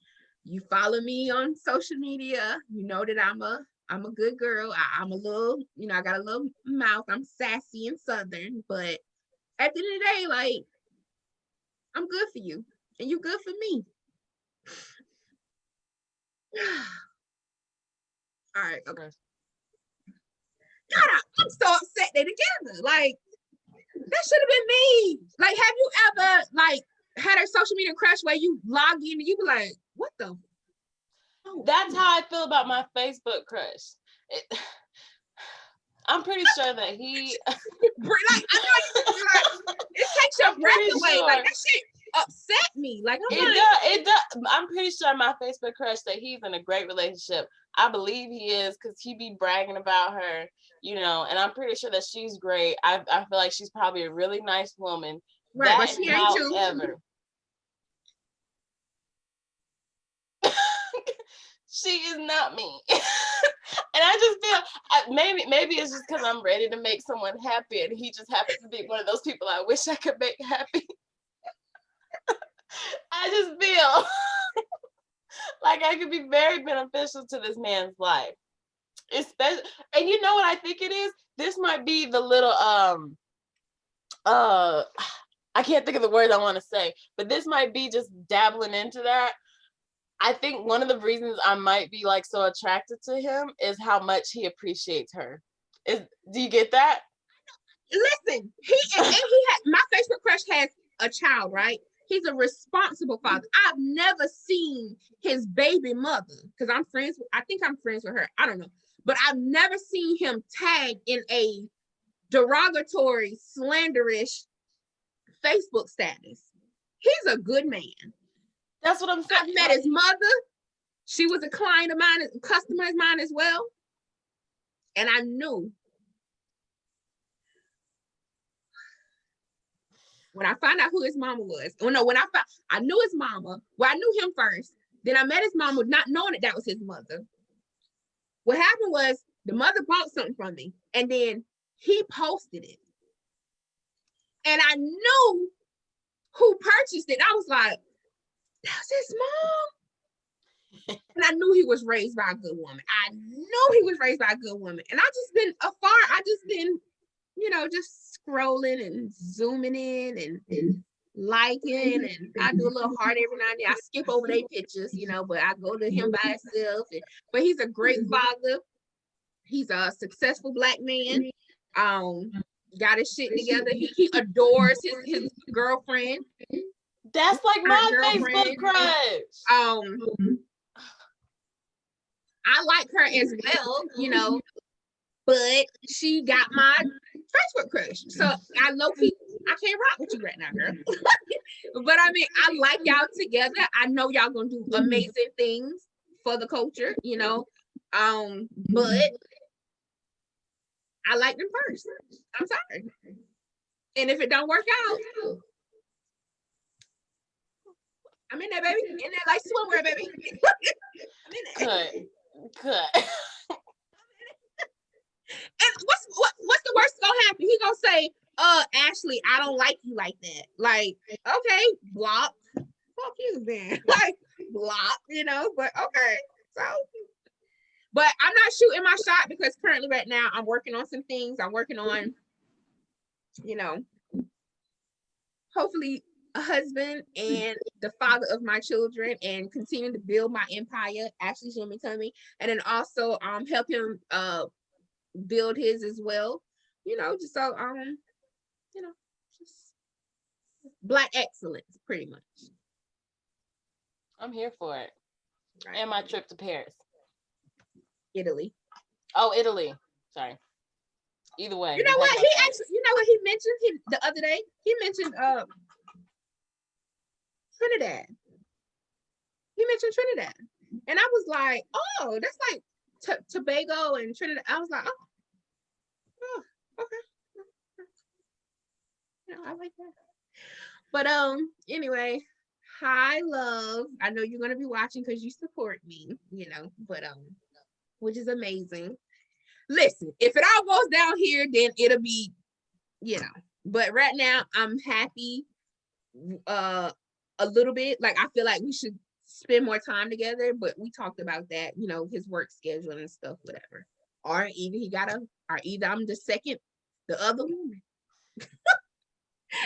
you follow me on social media, you know that I'm a good girl. I'm a little, I got a little mouth. I'm sassy and Southern, but at the end of the day, like, I'm good for you and you good for me. All right, okay. God, I'm so upset they're together. Like, that should have been me. Like, have you ever had a social media crush where you log in and you be like, what the? Oh. That's how I feel about my Facebook crush. I'm pretty sure that he. I know it takes your breath away. Sure. Like, that shit upset me. Like, it does. I'm pretty sure my Facebook crush that he's in a great relationship. I believe he is because he be bragging about her, and I'm pretty sure that she's great. I feel like she's probably a really nice woman. Right, but she ain't too. She is not me. And I just feel maybe it's just because I'm ready to make someone happy and he just happens to be one of those people I wish I could make happy. I just feel like I could be very beneficial to this man's life. Especially, and you know what I think it is? This might be the little I can't think of the word I want to say, but this might be just dabbling into that. I think one of the reasons I might be like so attracted to him is how much he appreciates her. Do you get that? Listen, my Facebook crush has a child, right? He's a responsible father. I've never seen his baby mother because I think I'm friends with her. I don't know. But I've never seen him tag in a derogatory, slanderish Facebook status. He's a good man. That's what I'm saying. I met his mother. She was a client of mine, a customer of mine as well. And I knew when I found out who his mama was. I knew his mama. Well, I knew him first. Then I met his mama not knowing that was his mother. What happened was the mother bought something from me and then he posted it. And I knew who purchased it. I was like, that's his mom. And I knew he was raised by a good woman. And I just been just scrolling and zooming in and liking, and I do a little heart every now and then. I skip over their pictures, but I go to him by himself. But he's a great father. He's a successful Black man. Got his shit together. He adores his girlfriend. That's like my Facebook crush. I like her as well, but she got my Facebook crush. So I can't rock with you right now, girl. But I mean, I like y'all together. I know y'all gonna do amazing things for the culture, but I like them first. I'm sorry. And if it don't work out, I'm in there, baby. In there like swimwear, baby. I'm in there. Good. And what's the worst gonna happen? He gonna say, Ashley, I don't like you like that. Like, okay, block. Fuck you then. Like, block, but okay. So, but I'm not shooting my shot because currently right now I'm working on some things. I'm working on, hopefully a husband and the father of my children and continue to build my empire, Ashley Jimmy Tummy, and then also help him build his as well, just so just Black excellence, pretty much. I'm here for it. Right. And my trip to Paris. Italy. Oh, Italy. Sorry. Either way. You know what he mentioned the other day? He mentioned Trinidad. He mentioned Trinidad. And I was like, oh, that's like Tobago and Trinidad. I was like, oh, okay. I like that. But anyway, hi love. I know you're gonna be watching because you support me, but which is amazing. Listen, if it all goes down here, then it'll be, but right now I'm happy a little bit. Like I feel like we should spend more time together, but we talked about that, his work schedule and stuff, whatever. Or either I'm the other woman.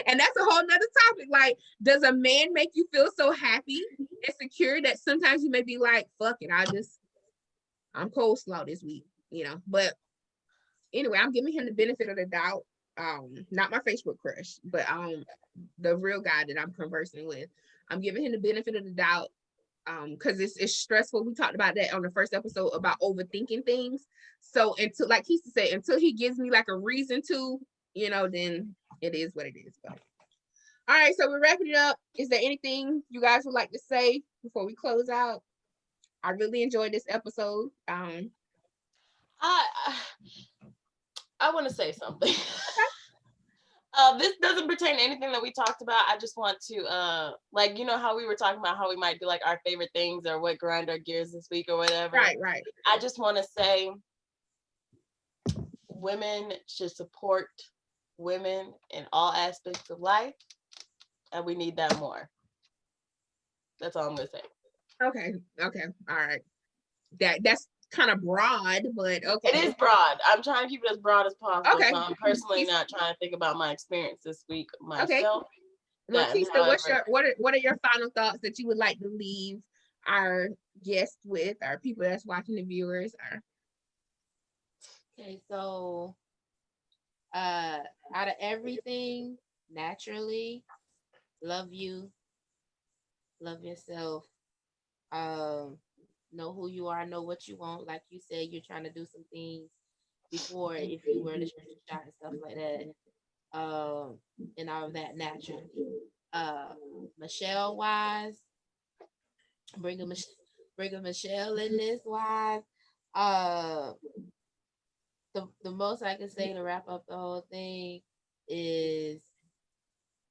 And that's a whole nother topic. Like, does a man make you feel so happy and secure that sometimes you may be like, fuck it, I'm coleslaw this week, but anyway, I'm giving him the benefit of the doubt. Not my Facebook crush, but the real guy that I'm conversing with. I'm giving him the benefit of the doubt because it's stressful. We talked about that on the first episode about overthinking things. So until, like he said, until he gives me like a reason to, then it is what it is. But all right, so we're wrapping it up. Is there anything you guys would like to say before we close out? I really enjoyed this episode. I want to say something. This doesn't pertain to anything that we talked about. I just want to, how we were talking about how we might do like our favorite things or what grind our gears this week or whatever. Right. I just want to say women should support women in all aspects of life, and we need that more. That's all I'm going to say. Okay. All right. That's kind of broad, but okay. It is broad. I'm trying to keep it as broad as possible. Okay. So I'm personally not trying to think about my experience this week myself. Okay. Well, Kesta, what are your final thoughts that you would like to leave our guests with, our people that's watching, the viewers? Okay, so out of everything, naturally, love you, love yourself. Know who you are, know what you want. Like you said, you're trying to do some things before if you were to shoot a shot and stuff like that. And all of that naturally. Michelle wise, bring a Michelle in this wise. The most I can say to wrap up the whole thing is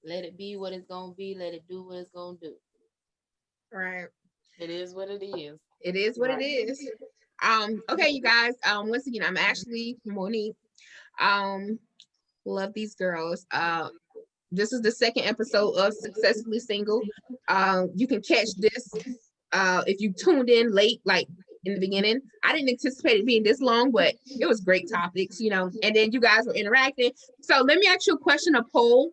let it be what it's gonna be, let it do what it's gonna do. Right. It is what it is. It is what it is. Okay, you guys. Once again, I'm Ashley, Monique. Love these girls. This is the second episode of Successfully Single. You can catch this if you tuned in late, like in the beginning. I didn't anticipate it being this long, but it was great topics, and then you guys were interacting. So let me ask you a question, a poll.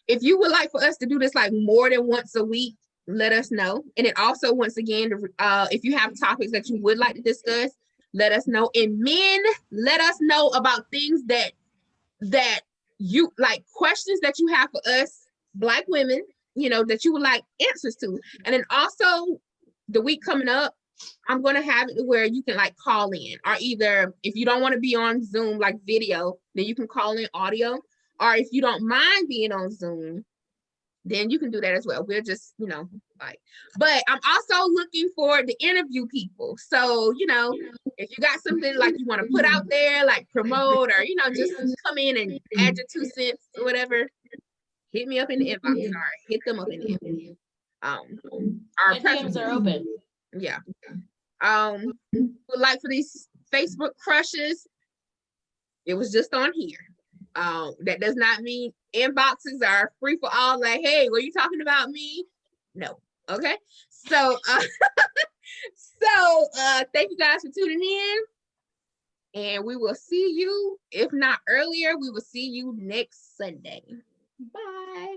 If you would like for us to do this like more than once a week, let us know. And then also, once again, if you have topics that you would like to discuss, let us know. And men, let us know about things that you like, questions that you have for us Black women, that you would like answers to. And then also the week coming up, I'm going to have it where you can like call in, or either if you don't want to be on Zoom like video, then you can call in audio, or if you don't mind being on Zoom, then you can do that as well. We're just, but I'm also looking forward to interview people. So, if you got something like you want to put out there, like promote, or, just come in and add your 2 cents or whatever, hit me up in the inbox, or hit them up in the inbox. Our DMs are open. Yeah. Like for these Facebook crushes, it was just on here. That does not mean inboxes are free for all. Like, hey, were you talking about me? No. Okay. So, thank you guys for tuning in, and we will see you, if not earlier, we will see you next Sunday. Bye.